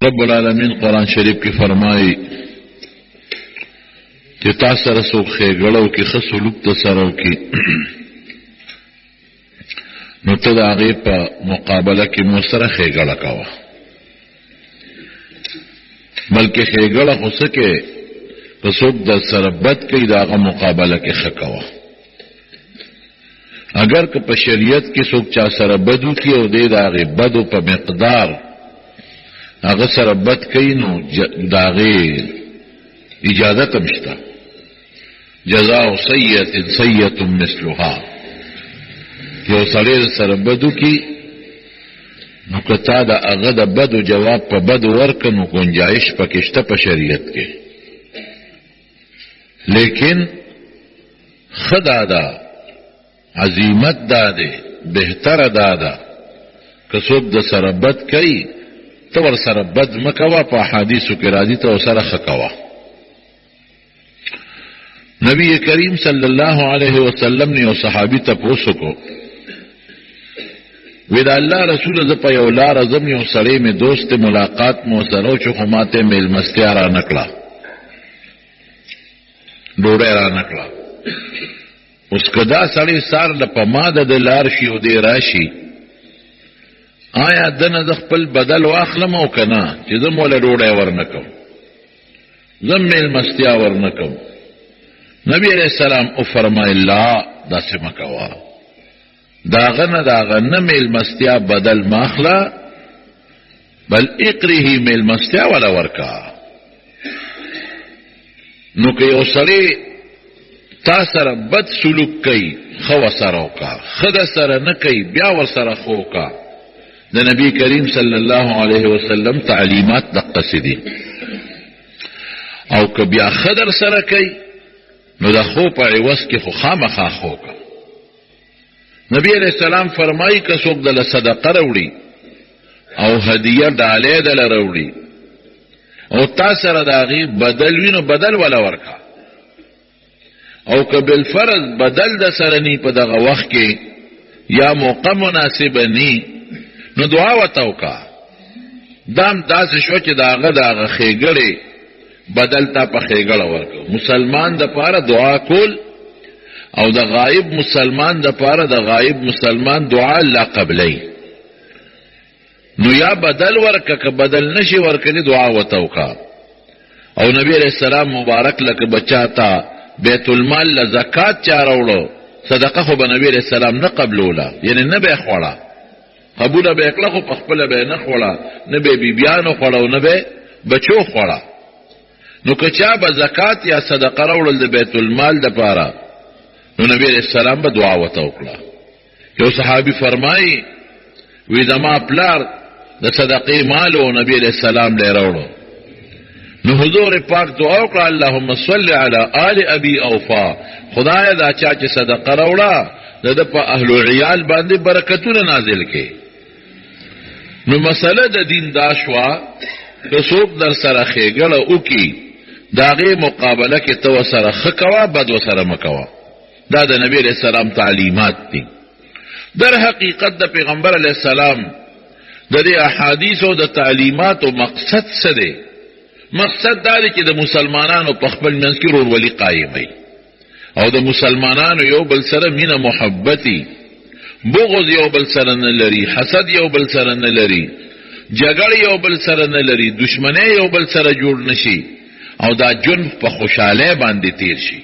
رب العالمین قرآن شریف کی فرمائی کہ تا سره څوک ښېګړو کې ښه سلوک ته سره وکړي نو ته د هغې په مقابله کې مو سره ښېګړه کوه، بلکې ښېګړه خو څه کې که څوک در سره بد کوي د هغه مقابله کې ښه کوه. اگر که په شریعت کې څوک چا سره بد وکړي او دی د هغې بدو په مقدار هغه سره بد کوي نو د هغې اجازت هم شته. جزاء سیئة سیئة مثلها، یو سړی سره بد وکړي نو که تا د هغه د بدو جواب په بدو ورکړه نو گنجایش پکې شته په شریعت کې، لیکن ښه دا ده، عظیمت دا دی، بهتره دا ده که څوک د سره بد کوي ته ور سره بد مه کوه، په احادیثو کې راځي ته ورسره ښه کوه. نبی کریم صلی الله علیه وسلم نے یو صحابی تپوس وکړو، وی دا الله رسول زه په یو لاره ځم، یو سړی مې دوست ملاقات مو سره و چې خو ماته میلمستیا را نه کړه، ډوډۍ را نه کړه. اوس که دا سړی سار له په ما د لار شي او دی راشي، آیا دنه زه خپل بدل واخلم او که نه چې زه موله ډوډۍ ورنه کوم، زه میلمستیا ورنه کوم؟ نبی علیہ السلام او فرمایي لا داسې مه کوه، داغه نه میلمستیا بدل ماخله، بل اقره میلمستیا ولا ورکا. نو که یو سړی تا سره بد سلوک کوي ښه ورسره وکړه، ښه در سره نه کوي بیا ورسره ښه وکړه. د نبی کریم صلی الله علیه وسلم تعلیمات دقسې دي. او که بیا ښه در سره کوي نو د خو په عوض کې خو خامخا ښه وکړه. نبی علیہ السلام فرمایي که څوک دله صدقه راوړي او هدیه ډالۍ دله راوړي او تا سره د هغې بدل وي نو بدل وله ورکړه، او که بالفرض بدل د سره نی په دغه وخت کې یا موقع مناسبه نی نو دعا ورته وکړه. دا هم داسې شو چې د هغه ښېګړې بدل تا په ښېګړه ورکړه. مسلمان د پاره دعا کول او د غایب مسلمان د پاره د غایب مسلمان دعا الله قبلای، نو یا بدل ورکه که بدل نشي ورکلی دعا ورته وکړه. او نبی علیہ السلام مبارک لکه بچا تا بیت المال له زکات چا راوړو، صدقه خو به نبی علیہ السلام نه قبلوله، یعنی نه به خوړه، قبوله به کړه خو په خپله به نه خوړه، نه به بیبیانو خوړه او نه به بچو خوړه. نو که چا به زکات یا صدقه راوړل د بیت المال د پاره نو نبی علیہ السلام به دعا ورته وکړه. یو صحابي فرمایي وی زما پلار د صدقې مال او نبی علیہ السلام له راوړو، نو حضور پاک دعا وکړه اللهم صل علی آل ابي اوفا، خدای دا چا چې صدقه راوړه د په اهل عیال باندې برکتونه نازل کړي. نو مسله د دین دا شوه که څوک در سره ښېګړه وکړي د هغې مقابله کې ته ورسره ښه کوه، بد ورسره مه کوه. دا د نبی علیہ السلام تعلیمات دي. در حقیقت د پیغمبر علیہ السلام د دې احادیث او د تعلیماتو مقصد څه دی؟ مقصد دا دی چې د مسلمانانو په خپل منځ کې ورورولي قایموي او د مسلمانانو یو بل سره مینه محبتي، بغض یو بل سره نه لري، حسد یو بل سره نه لري، جګړه یو بل سره نه لري، دشمنی یو بل سره جوړ نشي، او دا جون په خوشاله باندې تیر شي.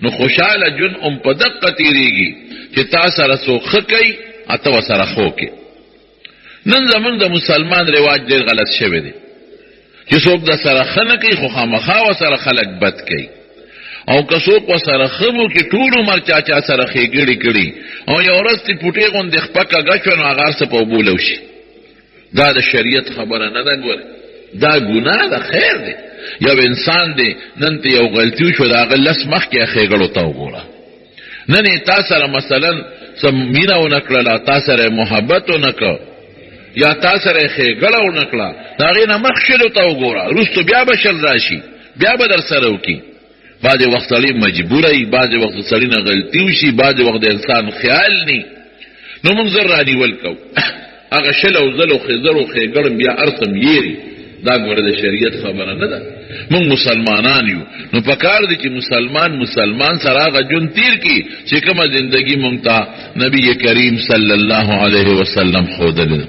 نو خوشاله جون په دقه تیریږي چې تا سره څوک ښه کوي اته ورسره ښه وکړي. نن زمونږ د مسلمان رواج ډېر غلط شوی دی چې څوک د سره ښه نه کوي خو خامخا ورسره خلک بد کوي، او که څوک ورسره ښه وکړي ټول عمر چا سره ښېګړې کړي او یو ورځ ترې پوټې غوندې خپه کږه شوه نو هغه هر څه په اوبو لوشي. دا د شریعت خبره نه ده، ګوره دا ګناه ده، خیر دی. یو انسان دی نن ته یو غلطي وشوه د هغه لس مخکې ښېګړو ته وګوره، نن یې تا سره مثلا څه مینه ونه کړله، تا سره محبت ونه کړه یا تا سره ښېګړه ونه کړه، د هغې نه مخ شلو ته وګوره، وروستو بیا به شل راشي، بیا به در سره وکړي. بعضې وخت سړی مجبوره وي، بعضې وخت سړي نه غلطي وشي، بعضې وخت د انسان خیال ني، نو موږ زر رانیول کوو هغه شل او زل او خزر او ښېګړ بیا ارسم یېري دا ګوره د شریعت خبره نه ده. موږ مسلمانان یو، نو پکار دی چې مسلمان سره هغه ژوند تیر کی چې کومه زندگی موږ ته نبی کریم صلی الله علیه وسلم ښودلی.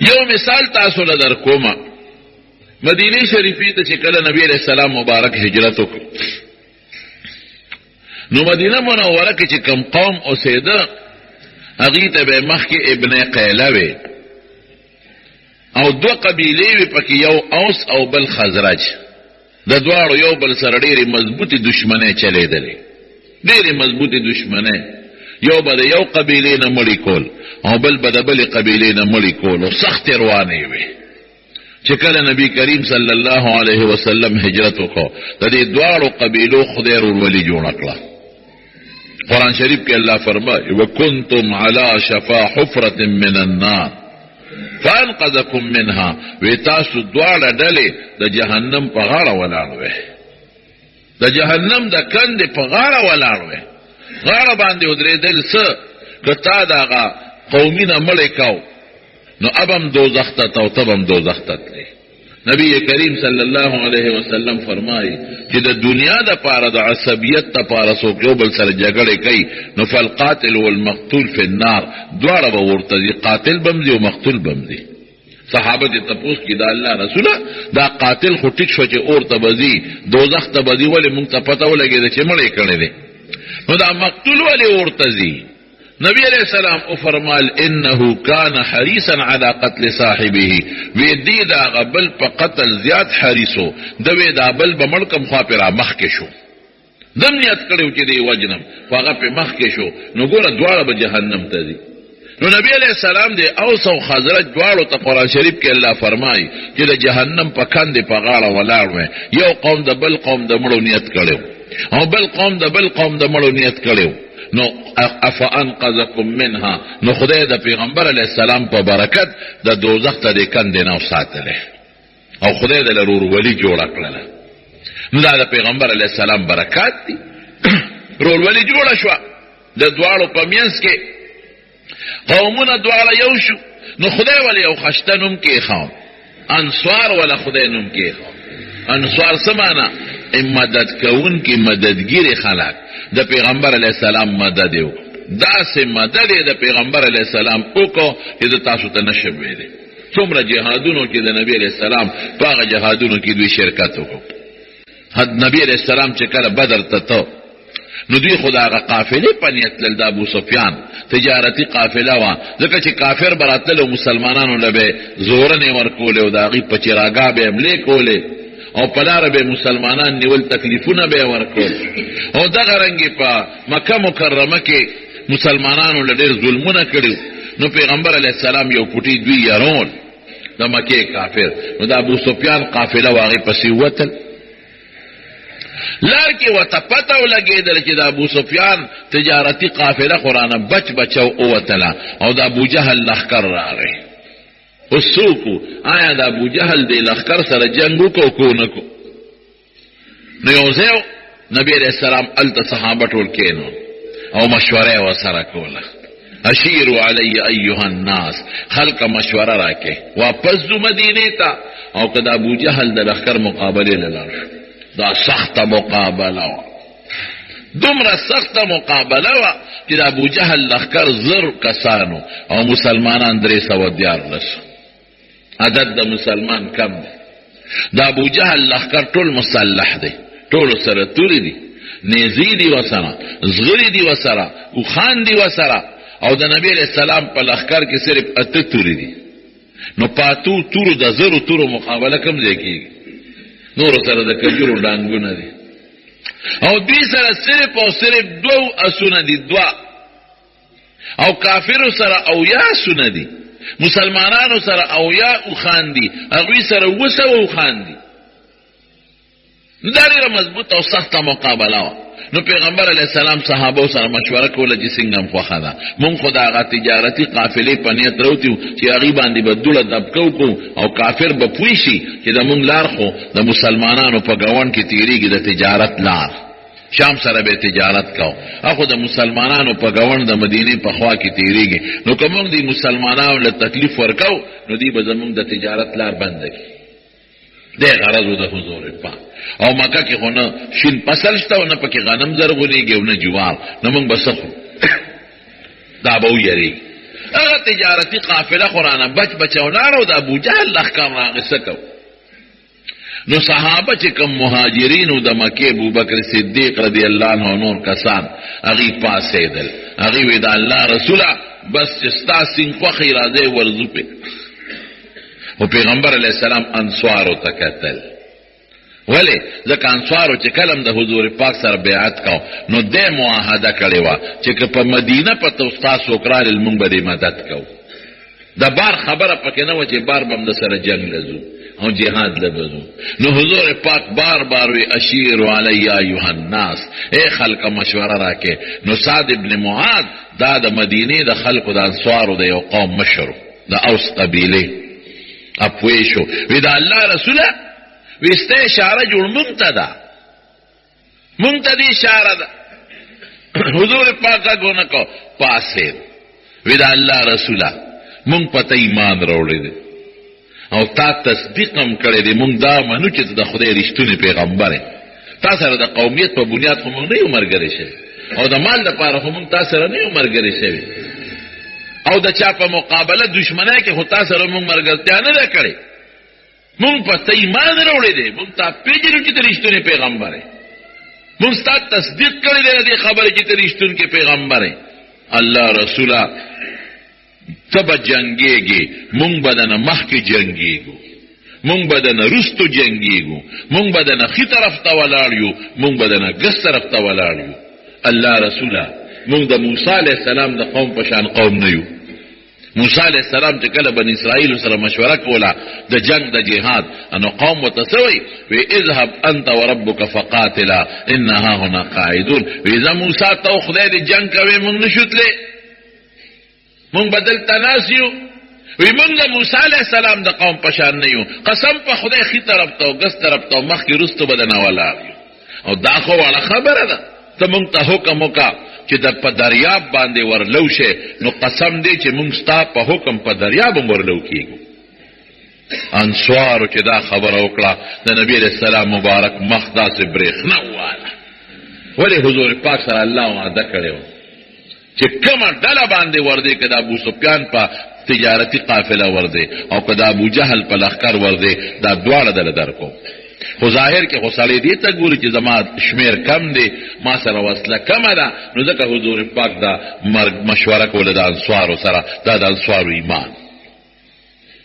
یو مثال تاسو له در کومه، مدینه شریفی ته چې کله نبی علیہ السلام مبارک هجرت وکړ، نو مدینه منوره کې چې کم قوم اوسېده هغې ته به مخکې ابن قیله وی او دو قبیلې وی پکې، یو اوس او بل خزرج. د دواړو یو بل سره ډېرې مضبوطې دشمنۍ چلیدلې، ډېرې مضبوطې دشمنۍ. یو به د یو قبیلې نه مړی کول او بل به د بلې قبیلې نه مړی کول او سختې روانې وې. چې کله نبی کریم صلی الله علیه وسلم هجرت وکړو، د دې دواړو قبیلو خدای ورولي جوړه کړه. قرآن شریف کې الله فرمایي وکنتم علی شفا حفرة من النار فانقذکم منها، وی تاسو دواړه ډلې د جهنم په غاړه ولاړ وې، د جهنم د کندې په غاړه ولاړ وې. غاړه باندې ودرېدل څه که تا د هغه قومي نه مړی کو نو ابم دوزخ ته او تبم دوزخ ته تلې. نبی کریم صلی الله علیه وسلم فرمایي چې د دنیا د پاره د عصبیت د پاره څوک یو بل سره جګړه کوي نو فالقاتل والمقتول فی النار، دواړه به ورته دي، قاتل بم دي او مقتول بم دي. صحابه ته تپوس کې دا الله رسوله دا قاتل خو ټیک شو چې اور ته بځي دوزخ ته بځي، ولې مونږ ته پته ولګېده چې مړی کړی دی، نو دا مقتول ولې اور ته ځي؟ نبی علیہ السلام او فرمال انه کان حریصا علی قتل صاحبه، وی دی دا غبل په قتل زیات حریصو، دوی دا بل بمړکم خوا پر مخ کې شو، دم نیت کړو چې دی وجنم هغه په مخ کې شو، نو ګوره دواړه به جهنم ته دي. نو نبی علیہ السلام دی اوس او خزرج دواړو ته قرآن شریف کې الله فرمایي چې د جهنم په کندې په غاړه ولاړ وې، یو قوم د بل قوم د مړو نیت کړو او بل قوم د بل قوم د مړو نیت کړو. نو افانقذکم منها، نو خدای د پیغمبر علیہ السلام په برکت د دوزخ ته د کندې نه وساتلی او خدای د ورورولي جوړه کړله. نو دا د پیغمبر علیہ السلام برکات دي. ورورولي جوړه شوه د دواړو په منځ کې، قومونه دواړه یو شو. نو خدای ولې یو خشته نوم کېښاو، انصار ولا خدای نوم کېښاو. انصار څه معنا؟ مدد کوونکي مددګیر خلک د پیغمبر علیہ السلام مدد یو، داسې مدد د پیغمبر علیہ السلام وکړو چې د تاسو ته نشي ویلی. څومره جهادونو کې د نبی علیہ السلام په هغه جهادونو کې دوی شرکت وکړو. نبی علیہ السلام چې کله بدر ته ته نو دوی خو د هغه قافلې په نیت تلل، د ابو سفیان تجارتي قافله وه، ځکه چې کافر به راتلل او مسلمانانو له به زورنې ورکولې او د هغې په چراګاه به حملې کولې او په لاره به مسلمانان نیول، تکلیفونه به یې ورکول. او دغه رنګې په مکه مکرمه کې مسلمانانو له ډېر ظلمونه کړي. نو پیغمبر علیہ السلام یو پټي دوی یارول د مکې کافر، نو د ابو سفیان قافله و هغې پسې وتل. لار کې ورته پته ولګېدل چې د ابو سفیان تجارتي قافله خو رانه بچو ووتله او د ابو جهل لښکر راغی. اوس څوک آیا د ابو جهل د لښکر سره جنګ وکړو کو نه کو؟ نو یو ځای نبی علیہ السلام هلته صحابه ټول کېنو او مشوره یې ورسره کوله. اشیروا علی ایها الناس، خلق مشوره راکې واپس ځو مدینې ته، او که د ابو جهل د لښکر مقابلې له لاړ شو. دا سخته مقابله وه، دومره سخته مقابله وه چې د ابو جهل لښکر 1000 کسانو او مسلمانان 314. عدد د مسلمان کم دی. د ابو جهل لښکر ټول مسلح دی، ټولو سره تورې دي، نیزې دي وسره، زغرې دي وسره، اوښان دي وسره، او د نبی علیہ السلام په لښکر کې صرف 8 تورې دي. نو په 8 تورو د 1000 تورو مقابله کم ځای کېږي؟ نورو سره د کجورو ډانګونه دي، او دوی سره صرف او صرف 2 اسونه دي، 2، او کافرو سره 80 اسونه دي، مسلمانانو سره 80 اوښان دي، هغوی سره 200 اوښان دي. دا ډېره مضبوطه او سخته مقابله وه. نو پیغمبر علیہ السلام صحابو سره مشوره کوله چې څنګه هم خوښه ده، مونږ خو د هغه تجارتي قافلې په نیت روتیو چې هغې باندې به دوړه دبکو کو او کافر به پوه شي چې د مونږ لار خو د مسلمانانو په ګاونډ کې تېرېږي، د تجارت لار. شام سره به تجارت کاو. اخو د مسلمانانو په گاوند د مدینه په خوا کې تیریږي، نو کوم دي مسلمانانو له تکلیف ورکاو نو دی به زمونږ د تجارت لار بند کړي. د غرض د حضور پاک او مکه کې خو نه شین فصل شته او نه پکې غنم زرغونېږي او نه جوار، نو موږ بس دا به ویریږي. هغه تجارتي قافله قرآن بچ او لاړو د ابو جهل لښکر راغی څه کو. نو صحابه چې کوم مهاجرین او د مکه ابوبکر صدیق رضی الله عنه نور کسان هغه پاسېدل، هغه وی د الله رسوله بس چې ستا سین خوخي راځي ورزو په. او پیغمبر علیہ السلام انصارو تکتل، ولی ځکه انصارو چې کلم د حضور پاک سره بیعت کاو نو د معاهده کړی و چې په مدینه په تاسو کرال المنګ به مدد کو. د بار خبره پکې نه و چې بار بم د سره جنگ لزو او جهاد لبزو. نو حضور پاک بار بار وی اشیر علی ایها الناس، اے خلق مشوره راکې. نو سعد ابن معاذ دا د مدینه د خلقو د انصارو د یو قوم مشر د اوس قبیله اپویشو وی دا الله رسوله ویسته اشاره جوړ مونږ ته دی اشاره ده. حضور پاک غونه کو پاسه وی دا الله رسوله مونږ پته ایمان راوړی دی او تا تصدیق هم کړی دی، مونږ دا منو چې د خدای رښتونی پیغمبر یې. تا سره د قومیت په بنیاد خو مونږ نه یو ملګري شوي او د مال دپاره خو مونږ تا سره نه یو ملګري شوي او د چا په مقابله دشمنۍ کې خو تا سره مونږ ملګرتیا نه ده کړې. مونږ په ته ایمان راوړی دی، مونږ تا پېژنو چې ته رښتونی پیغمبر یې، مونږ ستا تصدیق کړی دی د دې خبرې چې ته رښتونکی پیغمبر یې. الله رسوله ته به جنګېږي، مونږ به دنه مخکې جنګېږو، مونږ به دنه رستو جنګېږو، مونږ به دنه ښي طرف ته ولاړ یو، مونږ به دنه ګس طرف ته ولاړ یو. الله رسوله مونږ د موسی علیه السلام د قوم په شان قوم نه یو. موسی علیه السلام چې کله بني اسرائیل سره مشوره کوله د جنگ د جهاد، انو قوم ورته څه وایي؟ وی اذهب انت وربک فقاتلا ان هاهنا قاعدون. وی زه موسی ته او خدای دې جنگ کوي مونږ نشو تللی، مونږ بدل تناسیو. وی مونږ د موسی علیه السلام د قوم په شان نه یو، قسم په خدای ښي طرف ته او ګس طرف ته او مخکې رستو به دنه ولاړ یو. او دا خو واړه خبره ده، ته مونږ ته حکم وکړه چې په دریاب باندې ورلو شي، نو قسم دی چې مونږ ستا په حکم په دریاب هم ورلو کېږو. انصارو چې دا خبره وکړه د نبی علیه السلام مبارک مخ داسې برېښنا وواله. ولې حضور پاک سره الله وعده کړی و چې کومه ډله باندې وردی که د ابو سفیان په تجارتي قافله وردی او که د ابو جهل په لښکر وردی، دا دواړه دله درکو. خو ظاهر کې خو سړی دې ته ګوري چې زما شمیر کم دی، ما سره وسله کمه ده، نو ځکه حضور پاک دا مشوره کوله د انصارو سره، دا د انصارو ایمان.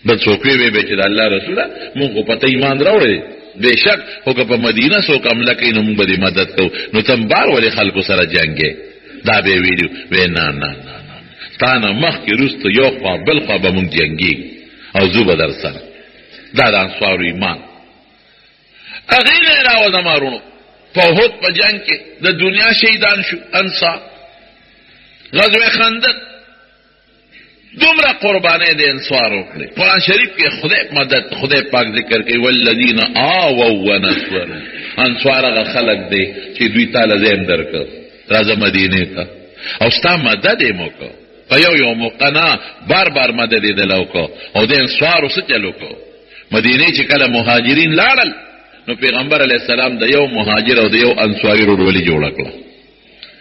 بل څوک وی چې د الله رسوله مونږ خو په ته ایمان راوړی بېشک، خو که په مدینه څوک حمله کوي نو مونږ به دې مدد کوو، نو ته بار ولې خلکو سره جنګې؟ دا به ویلو وی نه تا نه مخکې وروسته یو خوا بل خوا به مونږ جنګېږو او زه به در سره. دا د انصارو ایمان. هغې نه یې راوځه مارونو په احد په جنګ کې د دنیا شهیدان شو انصار. غزوه خندق دومره قربانۍ د انصارو کړې. قرآن شریف کې خدای پاک ذکر کوي والذین آووا ونصروا. انصار هغه خلک دی چې دوی تاله ځای درکړ، راځه مدینې ته او ستا مدد یې مو کو په یو موقع نه، بار بار مدد یې دله وکړو. او د انصارو څه چل وکړو؟ مدینې چې کله مهاجرین لاړل نو پیغمبر علیه السلام د یو مهاجر او د یو انصاري ورورولي جوړه کړه.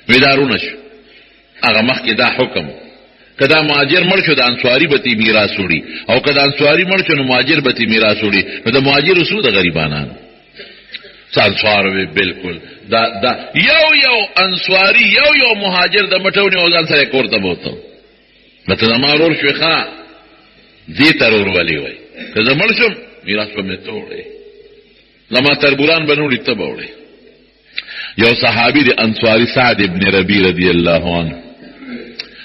ویدارونه شو. هغه مخکې دا حکم که دا مهاجر مړ شو د انصاري به تی میراث وړي، او که د انصاري مړ شو نو مهاجر به تی میراث وړي. نو د مهاجرو څو د غریبانانو انصار وی بالکل دا یو انصاري یو مهاجر د مټونی او ځان سره کور ته بوته. مته زما ورور شوی ښه دې ته ورورولي وایي، که زه مړ شم میراث به مې ته وړی، زما تربوران به نه وړي ته به وړی. یو صحابي د انصاري سعد ابن ربی رضی الله عنه،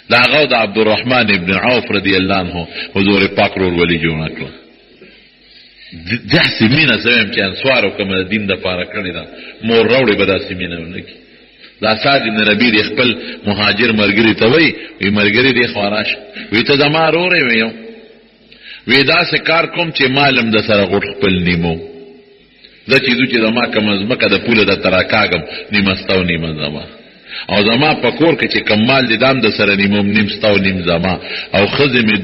دا هغه د عبدالرحمن ابن عوف رضی الله عنه حضور پاک ورورولي جوړه کړه. داسې مینه زه وایم چې انصارو کومه د دین دپاره کړې ده، مور راوړې به داسې مینه ونه کړي. دا سعد ابن ربی د خپل مهاجر ملګري ته وایي وی ملګري دې خوا راشه، وی ته زما ورور یې ویم، وی داسې کار کوم چې مالم د سره غوټ خپل نیمو، دا چیزو چې زما کم از مکه د پوله د تراکاږم نیمه ستا او نیمه زما او زما په کور کې چې کم مال دي دام د سره نیم ستا او نیم زما او ښځې مې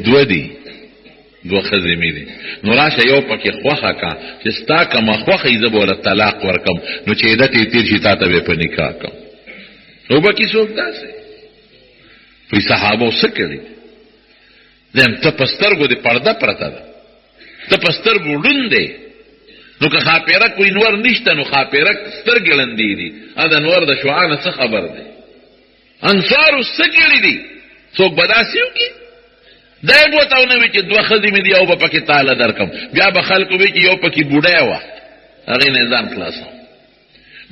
دوه ښځې مې دي نو راشه یو پکې خوښه کا چې ستا کمه خوښه یې زه به ورته طلاق ورکم نو چې عدت یې تېر شي تا ته به یې په نکاح کم نو به کې څوک داسې وایي صحابو څه کړي دیم ته په سترګو دې پرده پرته ده ته په سترګو ړوند دی نو که خاپیرک وي نور نشته نو خاپیرک سترګې لندې دي د انور د شعاع نه څه خبر دی انصارو څه کړي دي څوک به داسې وکړي دا یې بوته ونه وي چې دوه ښځې مې دي یو به پکې تاله درکم بیا به خلکو وي چې یو پکې بوډی وه هغې نه یې ځان خلاصوم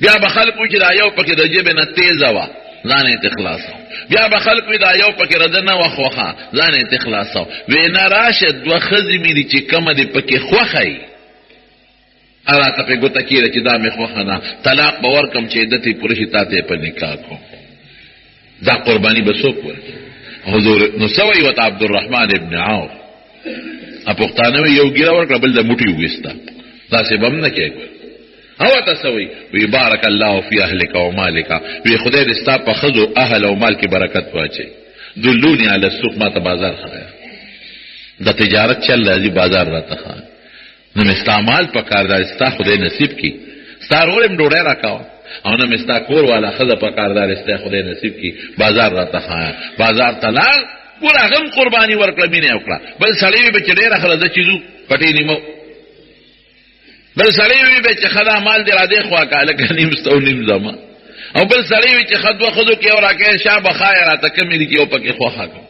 بیا به خلکو وي چې دا یو پکې د ژبې نه تیزه وه ځان یې تخلاصوم بیا به خلکو وي دا یو پکې رده نه وه خوښه ځان یې تخلاصوم وی نه راشه دوه ښځې مې دي چې کومه دې پکې خوښه یي راته پې ګوته کېده چې دا مې خوښه ده طلاق به ورکم چې عدت یې پوره شي تا ته یې په نکاح کوم دا قرباني به څوک ورکړي حضور نو څه وایي ورته عبدالرحمن ابن عوف پښتانه وایي یو ګیره ورکړه بل د موټي وویسته داسې به هم نه کېږي او ورته څه وایي وایي بارک الله فی اهلک و مالک وایي خدای دې ستا په ښځو اهل او مال کې برکت واچوي دلوني علی السوق ما ته بازار ښایه د تجارت چل راځي بازار راته ښایه نو مې ستا مال په کار دار ستا خدای نصیب کړي ستا رور هم ډوډۍ راکوه او نه مې ستا کور والا ښځه په کار دار ستا خدای نصیب کړي بازار راته ښایه بازار ته لاړ پوره هغه هم قرباني ورکړه مینه یې وکړه بل سړی وي به چې ډېره ښه ده چیزو پټې نیمو بل سړی وي به چې ښه دا مال دې را دې خوا که هلکه نیم ستا او نیم زما او بل سړی وي چې ښه دوه ښځو کې یو راکوې شا به ښایه راته کمې دي چې یو پکې خوښه کړم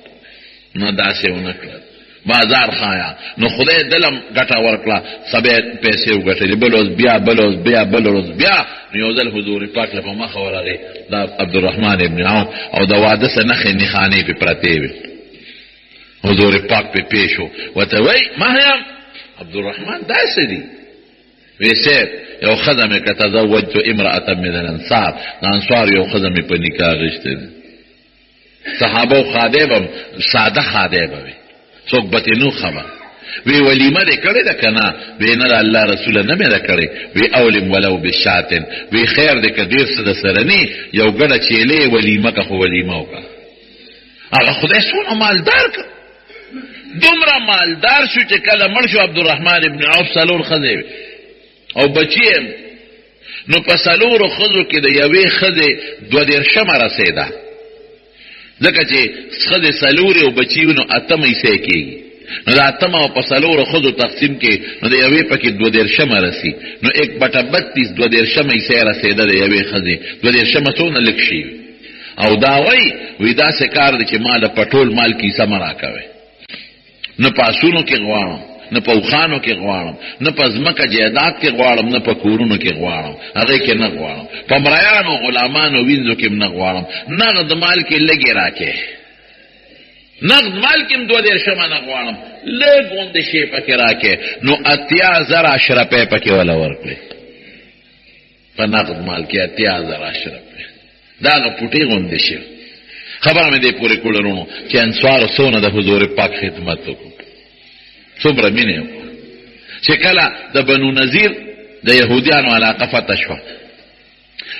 نو داسې ونه کړل بازار خایا نو خدای دلم ګټه ورکړه سبې پیسې وګټلې بل ورځ بیا نو یو ځل حضور پاک له په مخه ورغی دا عبدالرحمن ابن عوف او د واده څه نښې نښانې پې پرتې وې حضور پاک پې پیش و ورته وایي مریم عبدالرحمن داسې دي وی صاحب یو ښځه مې که تزوجت امرأة من الانصار د انصار یو ښځه مې په نکاح اخېستې ده صحابه و خادی به ساده خادی به وي څوک به ترې نو خبر وی ولیمه دې کړې ده که نه وی نه د الله رسوله نه مې ده کړې وی اولم ولو بشاتن وی خیر دې که ډېر څه د سره نی یو ګډه چیلې ولیمه که خو ولیمه وکړه هغه خدای څومره مالدار کړ دومره مالدار شو چې کله مړ شو عبدالرحمن ابن عوف څلور ښځې او بچی نو په څلورو ښځو کې د یوې ښځې 22 رسېده ځکه چې ښځې څلورې او بچي نو 8 حصې کېږي نو د 8 او په څلورو ښځو تقسیم کې نو د یوې پکې 22 رسي نو 1/32 22 حصې رسېده د یوې ښځې 22 څونه لږ شي او دا وایي داسې کار دی چې ما د پټول مال کیسه مه راکوئ نه په آسونو کې غواړم نه په اوښانو کې غواړم نه په ځمکه جایداد کې غواړم نه په کورونو کې غواړم هغې کې نه غواړم په مریانو غلامانو وینځو کې نه غواړم نغد مال کې لږې راکې نغد مال کې هم 22 نه غواړم لږ غوندې شی پکې راکې نو 80,000 اشرفۍ پکې وله ورکړې په نغد مال کې 80,000 اشرفۍ دا هغه پوټې غوندې شي خبره مې دې پورې کړو ورونو چې انصارو څونه د حضور پاک خدمت وکړو څومره مینه وکړه چې کله د بنو نذیر د یهودیانو علاقه فتح شوه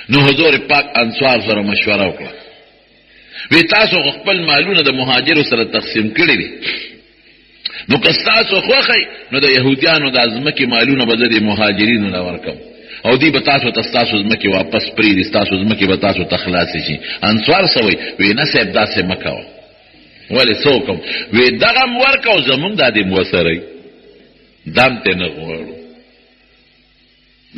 نو حضور پاک انصار سره مشوره وکړه وی تاسو خپل مالونه د مهاجرو سره تقسیم کړي دي نو که ستاسو خوښئ نو د یهودیانو د ځمکې مالونه به زه د مهاجرینو له ورکم او دی به تاسو ته ستاسو ځمکې واپس پرېږدي ستاسو ځمکې به تاسو ته خلاصې شي انصار څه وایي وی نه صاحب داسې مه کوه ولې څه وکړم وی دغه م ورکه او زمونږ دا دې م وسروي دا م ترې نه غواړو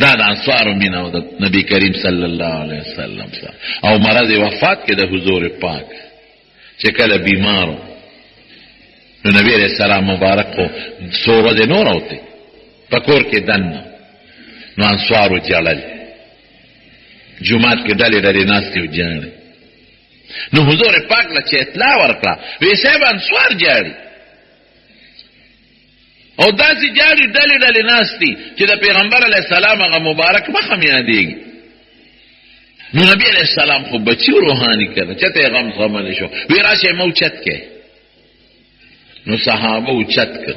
دا د انصارو مینه او د نبي کریم صلی الله علیه وسلم سره او مرض وفات کې د حضور پاک چې کله بیمارو نو نبی علیه السلام مبارک خو څو ورځې نور اوتې په کور کې دننه نو انصارو جړل جومات کې ډلې ډلې ناستې و جاړې نو حضور پاک له چې اطلاع ورکړه وی صاحب انصار جاړي او داسې جاړي ډلې ډلې ناستې چې د پیغمبر علیه السلام هغه مبارک مخ هم یادېږي نو نبی علیه السلام خو بچي روحاني کړه چته یې غم زغملی شو وی راشئ مه اوچت کې نو صحابه اوچت کړ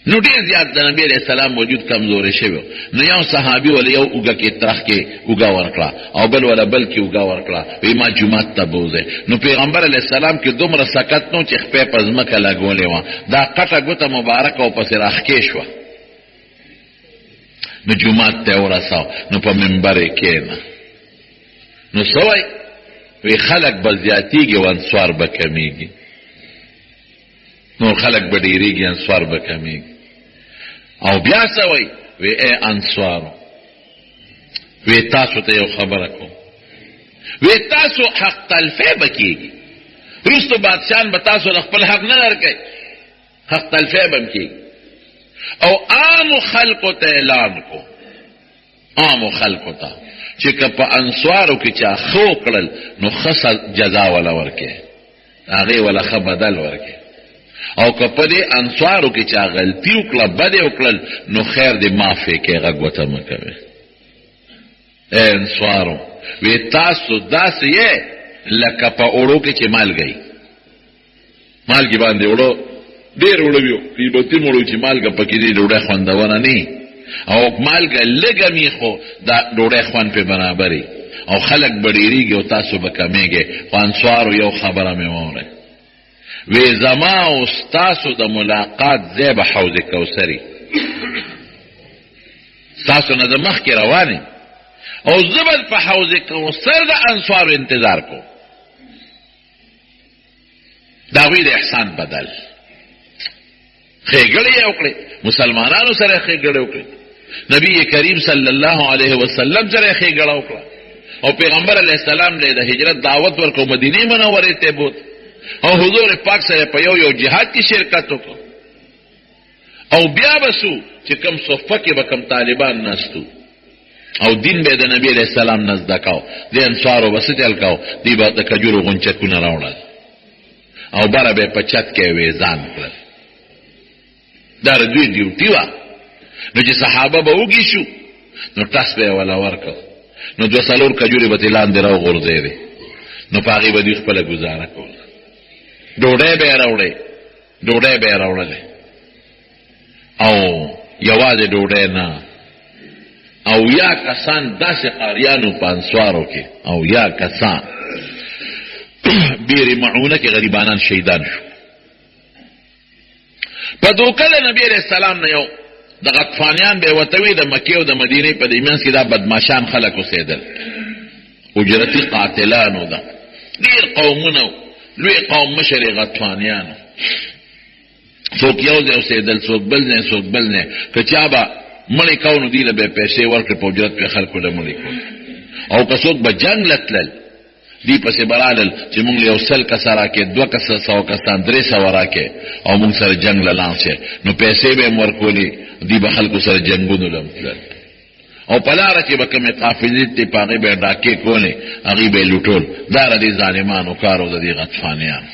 نو ډېر زیات د نبی علیہ السلام وجود کمزورې شوی نو یو صحابي ول یو اوږه کې ترخ کې اوږه ورکړه او بل ولا بل کې اوږه ورکړه وی ما جمعه ته بوزه نو پیغمبر علیہ السلام کې دومره سکت نو چې خپې په ځمکه لګولې و دا قطه ګوته مبارک او پسې راخکې شو نو جمعه ته ورساو نو په منبر کې نه نو سوای وی خلق بزیاتیږي و انصار به کمیږي نو خلق به ډیریږي انصار به کمیږي او بیا سوای وی اے انصارو وی تاسو ته یو خبره کوم وی تاسو حق تلفی بکیږي رستو بادشاہان به تاسو خپل حق نه درکړي حق تلفی بم کیږي او عام خلقو ته اعلان کو عام خلقو ته چې که په انصارو کې چا خو کړل نو خاصه جزا ولا ورکه هغه ولا خ بدل ورکه او که په دې انصارو کې چا غلطي وکړه بد وکړل نو خیر دې معافي کې غوته مکوي اے انصارو وی تاسو داسې یې لکه په اورو کې چې مالګي باندې اورو ډېر وړو قیمتي مړو چې مالګه پکې دې ډوډۍ خوندونه نه او مالګه لږه میخو دا ډوډۍ خوان په برابرې او خلک بډیریږي او تاسو به کمیږي خو انصارو یو خبره مې وره وی زما او تاسو د ملاقات ځای به حوض کوثري تاسو نه د مخ کې روانه او زبر په حوض کوثر د انصارو انتظار کو دا وی د احسان بدل خېګړې وکړي مسلمانانو سره خېګړې وکړي نبی کریم صلی الله علیه وسلم سره خېګړې وکړه او پیغمبر علیه السلام له د هجرت دعوت ورکو مدینه منوره ته بوت او حضور پاک سره په یو جهاد کې شرکت وکړ او بیا وسو چې کوم صفه کې به کوم طالبان نستو او دین به د نبی علیہ السلام نزد کاو د انصارو وسیتل کاو دی به د کجورو غنچکونه راوړل او بره به په چت کې وېزان کړل دا دوی ډیوټي وا نو چې صحابه به وګی شو نو تاسو به ولا ورکو نو دو سالور کجوري به لاندې راو غورځېږي نو پاغي به خپل گزاره کول ډوډۍ به راوړل او یوازې ډوډۍ نه او یا کسان داسې قاریانو په انصارو کې او یا کسان بیر معونه کې غریبانان شهیدان شو په دوکه د نبی علیہ السلام نه یو د غطفانیان به وتوی د مکه او د مدینه په دیمنس کې دا بدمعشان خلک اوسېدل اجرتی قاتلانو دا ډیر قومونه لوی قوم مشر غطفانیانو څوک یو ځای اوسېدل څوک بل نه که چا به مړی کونو دی له به پیسې ورکړي په اجرت په خلکو له مړی کو او که څوک به جنگ لتلل دی پسې برالل چې مونږ یو سل کسره کې 200 کسان 300 راکې او مونږ سره جنگ لانسه نو پیسې به ورکولي دی به خلکو سره جنگونو لمتل او پلاره کې به کومه قافلې ته پاغي به ډاکې کولې هغه به لوټول دا ردي ظالمانو کارو د دې غطفانیان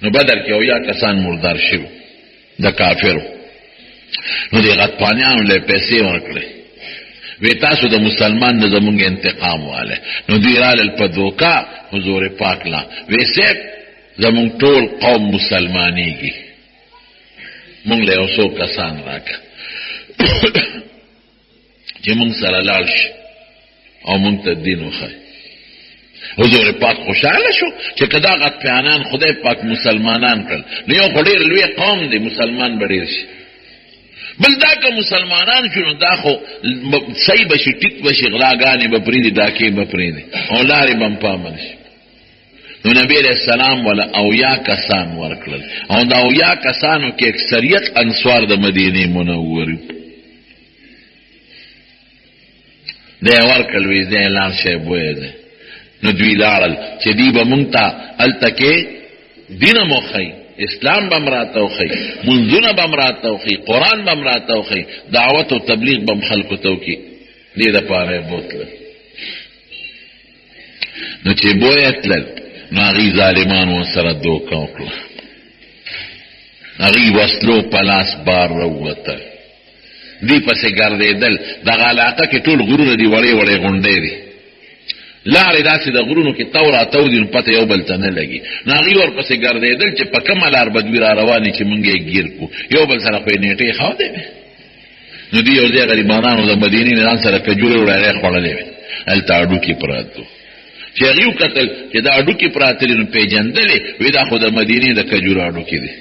نو بدر کې او یا کسان مردار شو د کافرو نو دې غطفانیانو له پیسې ورکړي وی تاسو د مسلمان د زمونږ انتقام واله نو دوی رالل په دوکا حضور پاک لا وی سیب زمونږ ټول قوم مسلمانیږي مونږ له اوسو کسان راکا چې مونږ سره لاړ شي او مونږ ته دین وښایي حضور پاک خوشاله شو چې کدا غطفانان خدای پاک مسلمانان کړل نو یو ډېر لوی قوم دی مسلمان بډیر شي بل دا که مسلمانان شنو دا خو صحیح بشي ټیک بشي غلاګانې به پرېږدي ډاکې به پرېږدي او لارې به هم پامن شي نو نبی علیہ السلام ولا اویا کسان ورکړل او دا اویا کسانو کې اکثریت انصار د مدینې منورې دی ورکړل وی دی اعلان شی بوی دی نو دوی لاړل چې دی به مونږ ته هلته کې دینه مو ښایي اسلام بم راتو خی منځونه بم راتو خی قران بم راتو خی دعوت او تبلیغ بم خلکو تو کی دې د پاره بوتل نو چې بویتل ناغي ظالمانو سره دوکا وکړه ناغي وسلو پلاس بار وروته دی پسې ګرځیدل د علاقه کې ټول غرونه دی وړې غونډې دي لارې داسې د غرونو کې تو را تو دي نو پته یو بل ته نه لګي نو هغوی ورپسې ګرځېدل چې په کومه لار به دوی را روانې چې موږ یې ګیر کړو یو بل سره خو یې نیټې ښودې وې نو دوی یو ځای غریبانانو د مدینې نه ځان سره کجورې وړی خوړلې وې هلته هډوکي پراته وو چې هغوی وکتل چې دا هډوکي پراته دي نو پېژندلې وی دا خو د مدینې د کجورو هډوکي دي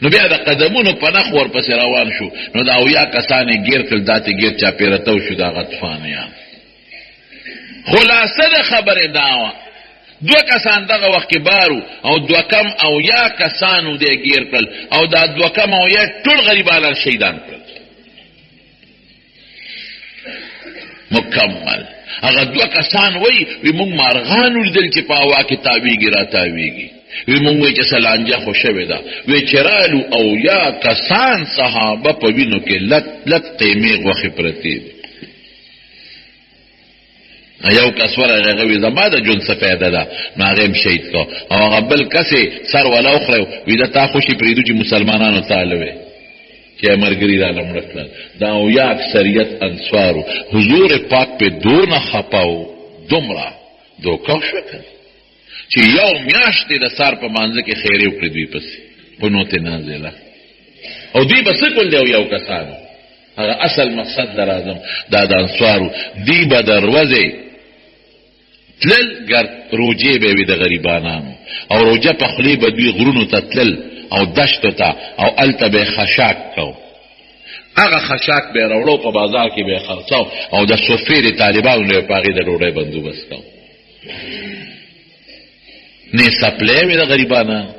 نو بیا د قدمونو په نخ ورپسې روان شو نو دا اویا کسان یې ګیر کړل داتې ګیر چاپېره تو شو دا غطفانیان خلاصه د خبرې دا وه دوه کسان دغه وخت کې بارو او دوه کم اویا کسانو دی ګیر کړل او دا دوه کم اویا ټول غریبانان شهیدان کړل مکمل هغه دوه کسان وی موږ مارغان ولیدل چې په هوا کې تاویږي را تاویږي وی مونږ وی چې سلانجه خو شوې ده وی چې رالو اویا کسان صحابه په وینو کې لک لک قیمې غوښې پرتې دي یو کس ورغی هغه وی زما د ژوند څه فایده ده نو هغه هم شهید کړه او هغه بل کس یې سر ولا وخوړی وی ده تا خوشي پرېږدو چې مسلمانانو تاله وی چې ملګري راله مړه کړل دا اویا اکثریت انصارو حضور پاک پې دونه خپه و دومره دوکه شوه که چې یو میاشتې د سار په مانځه کې خیرې وکړې دوی پسې په نوتې نازله او دوی به څه کول دی یو کسانو هغه اصل مقصد در اعظم دا د انصارو دوی به د ورځې تلل روجې به وي د غریبانانو او روجه په خولې به دوی غرونو ته تلل او دشتو ته او هلته به یې خشاک کو هغه خشاک به یې راوړو په بازار کې به یې خرڅاو او د صفې د طالبانو نه یې په هغې د ډوډۍ بندوبست کو نه سپلی وي د غریبانانو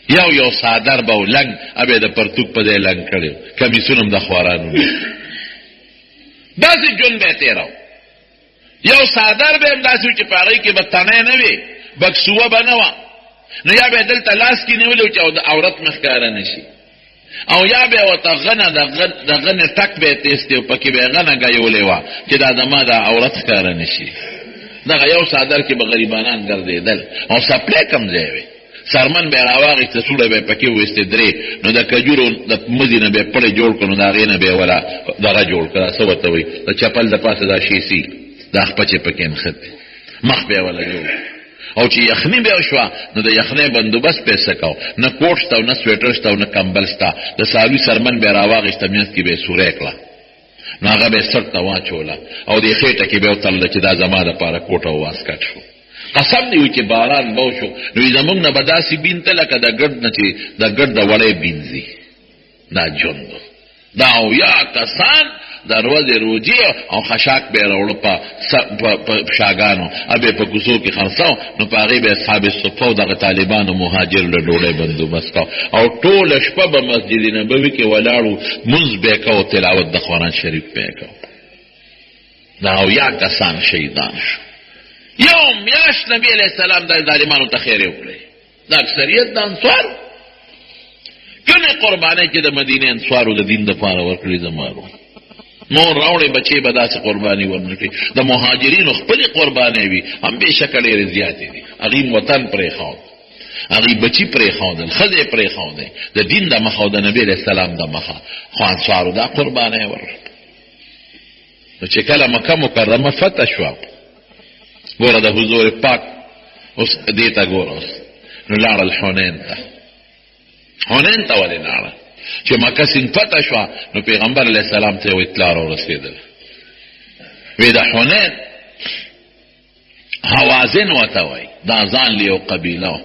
یو سادر به و لنګ ابې د پرتوک په ځای لنګ کړی کمیسونه هم د خوارانو داسې ژوند به یې تېراو یو سادر به هم داسې و چې په هغې کې به تڼۍ نه وي بکسوه به نه وه نو یا به یې دلته لاس کې نیولی و چې د عورت مه ښکاره نه شي او یا به یې ورته غنه د غنې ټک به یې تیستی و پکې به یې غنه ګیولې وه چې دا زما د عورت ښکاره نه شي دغه یو صادر کې به غریبانان ګرځېدل او سپلی کم ځای وي سرمن به یې راواغېسته سوړه به یې پکې وویستې درې نو د کجورو د مزي نه به یې پړې جوړ کړو نو د هغې نه به یې ولا دغه جوړ کړه څه ورته وایي د چپل د پاسه دا شیسي دا خپچې پکې نښتې مخ به یې ولا جوړ او چې یخني بیا شوه نو د یخنۍ بندوبست به یې څه کو نه کوټ شته او نه سویټر شته او نه کمبل شته د څاروي سرمن به یې راواغېسته منځ کې به یې سوری کړه نو هغه به یې سر ته واچوله او د خېټه کې به یې وتړله چې دا زما دپاره کوټه او واسکټ شو قسم دی وي چې باران به وشو نو زموږ نه به داسې بین ته لکه د ګډ نه چې د ګډ د وړی بین ځي دا ژوند دا اویا کسان د ورځې روجې او خشاک به یې راوړه په شاګانو ابې په کوڅو کې خرڅاو نو په هغې به یې اصحاب صفه او دغه طالبانو مهاجرو له ډوډۍ بندوبست کو او ټوله شپه به مسجد نبوي کې ولاړو مونځ به یې کو تلاوت د قرآن شریف به یې کو دا اویا کسان شهیدان شو یو میاشت نبی علیہ السلام د ظالمانو ته خیرې وکړې دا اکثریت د انصارو کومې قربانۍ چې د مدینې انصارو د دین دپاره ورکړې زمارو مور راوړې بچې به داسې قرباني ورنه کړي د مهاجرینو خپلې قربانۍ وي هم بېشکه ډېرې زیاتې دي هغوی وطن پرېښود هغوی بچي پرېښودل ښځې پرېښودې د دین د مخه او د نبي علیه السلام د مخه خو انصارو دا قربانۍ ورکړه نو چې کله مکه مکرمه فتح شوه ګوره د حضور پاک اوس دې ته ګوره اوس نو لاړل حنین ته ولې لاړل چې مکه سین فتح شوه نو پیغمبر علیه السلام ته یو اطلاع راورسېدله وی د حنین حوازن ورته وایي دا ځان له یو قبیله وه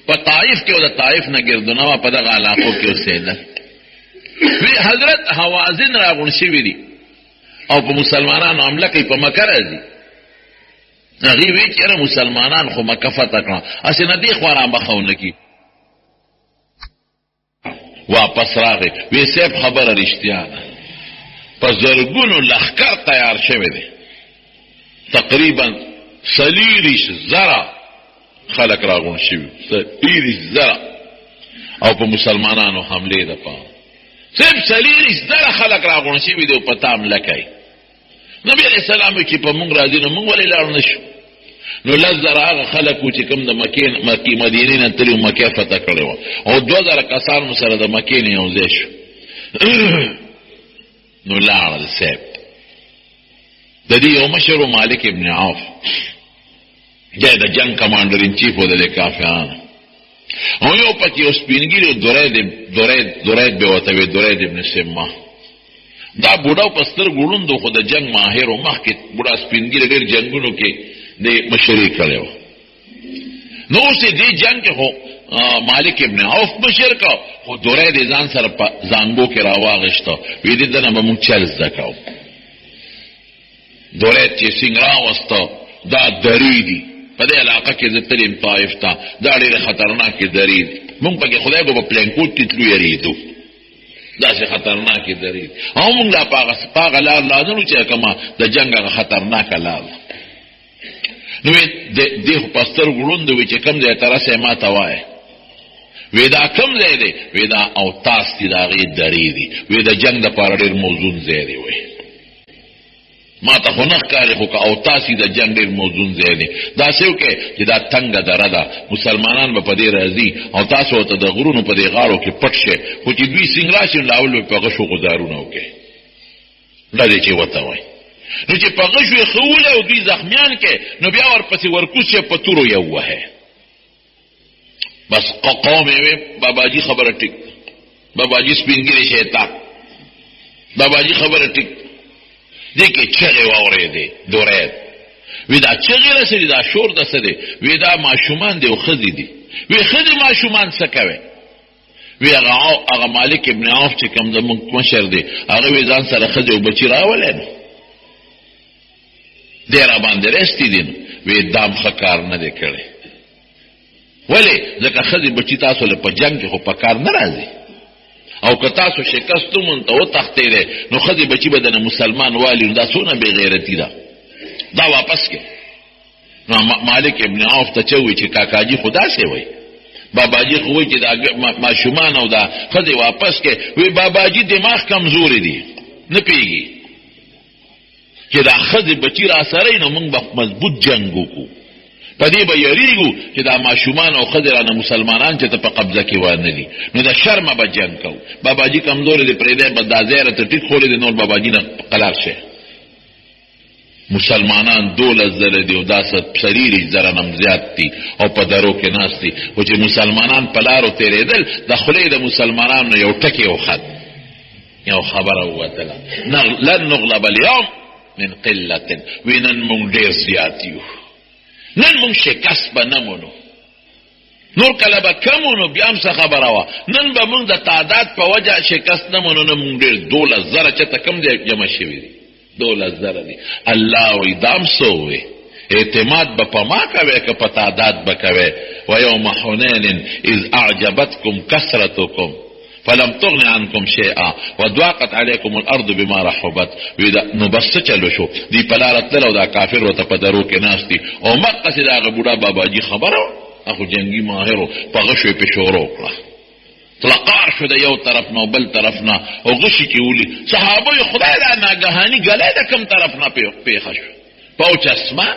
په طایف کې او د طایف نه ګردونه وه په دغه علاقو کې اوسېدل وی حضرت حوازن راغونډ شوي دي او په مسلمانانو حمله کوي په مکه راځي هغوی وی چې یاره مسلمانان خو مکه فتح کړه هسې نه دې خوا رامخه ونه کړي واپس راغی وی صاحب خبره رښتیا ده په زرګونو لښکر تیار شوی دی تقریبا 40,000 خلک راغونډ شوي 40,000 او په مسلمانانو حملې دپاره صرف 40,000 خلک راغونډ شوي دي او په تا حمله کوي نبی علیه السلام چې په مونږ راځي نو مونږ ولې لاړ نه شو نو 10,000 هغه خلک وو چې کوم د مدینې نه تللي وو مکې فتح کړې وه او 2,000 کسان مو سره د مکې نه یو ځای شو نو لاړل صاحب د دې یو مشر مالک ابن عوف دی د جنگ کمانډر ان چیف و د کافرانو او یو پکې یو سپینګیری درید به ورته وي درید ابن سمه دا بوډا پستر ګړوندو خو د جنگ ماهر او مخکې بوډا سپینګیری ډېر جنگونو کې د مشري کړو نو اوس دې جنگ کې هو مالک ابن عوف مشر کا خو درید ځان سره زانګو کې راواغشته وی دې دنه به مونږ چل زکاو درید چې څنګه واسطه دا دریدي په دې علاقه کې د تلیم طائف ته دا ډېر خطرناک درید مونږ پکې خدای کو په پلان کوټ تلو یریدو دا څه خطرناک درید او مونږ لا پاغه لار لازم چې کما د جنگ خطرناک لار نو دې پستر ګړوند چې کم ځای ترسه ما ته وای ودا کم ځای دی ودا او تاس دي دا غي دریدي ودا جنگ د پاره ډېر موزون ځای دی وای ما ته خو نه ښکاري خو که او تاسې د جنګ ډېر موزون ځای دی داسې وکړئ چې دا تنګه دره ده مسلمانان به په دې راځي او تاسو ورته د غرونو په دې غاړو کې پټ شئ خو چې دوی څنګه راشي نو لاول به په غشو غزارونه وکړئ دا دی چې ورته وایي نو چې په غشو یې ښه او دوی زخمیان کې نو بیا ورپسې ورکوز شئ په تورو یې ووهئ بس قوم یې وی باباجي خبره ټیک باباجي سپینګیری شیطان باباجي خبره ټیک دی که چغی واوری دی دورید وی دا چغی رسلی دا شور دسته دی وی دا ماشومان دی و خزی دی وی خزی ماشومان سکوی وی اغا مالک ابن عوف چه کم دا مشر دی اغا وی زان سر خزی و بچی راولی نو دی را بانده رستی دی نو وی دام خکار نده کرده ولی زکا خزی بچی تاسو لپا جنگ که خو پکار نرازی او که تاسو شکستو منته و تختی ده نو خدی بچی بدن مسلمان والی نو دا سونه بی غیرتی ده دا واپس که نو مالک ابن عوف تا چوی چه کاکاجی خدا سی وی باباجی خوی چه دا ماشومان او دا خدی واپس که وی باباجی دماغ کمزوری دی نپیگی که دا خدی بچی را سره نو منگ با مضبوط جنگو کو پدې به یریږو چې دا ماشومان او خضرانه مسلمانان چې ته په قبضه کې وانه نو دا شرمه به جنگ کو باباجي کمزور دي پرې ده بد ځای ته ټیټ خولې دي نور باباجي نه قلار شه مسلمانان 12 دي او دا ست سریری زره نم زیات دي او په درو کې ناس دي او چې مسلمانان په لارو تیرېدل د خولې د مسلمانانو یو ټکی او خد یو خبره وته لن نغلب اليوم من قله وینن مونږ ډېر زیات یو نن مونږ شکست به نمونو نور کله به کمونو بیا هم څه خبره وه نن به مونږ د تعداد په وجه شکست نمونو نه مونږ ډېر 12,000 چېرته کم دی جمع شوي دي 12,000 دي الله وایي دا هم څه ووې اعتماد به په ما کوې که په تعداد به کوې ویوم حنین اذ اعجبتکم کثرتکم فلم تغن عنكم شيئا وضاقت عليكم الارض بما رحبت نو بس چلو شو دی پلارت لو دا کافر وته په درو کې ناشتي او مقصد دا بوډا باباجي خبره اخو جنگي ماهرو په غشو په شورو کړه طلقار شو د یو طرف نو بل طرف نه او غشي کې ولي صحابه خدای دا ناګهاني غلې د کم طرف نه پیښ شو پوچ اسما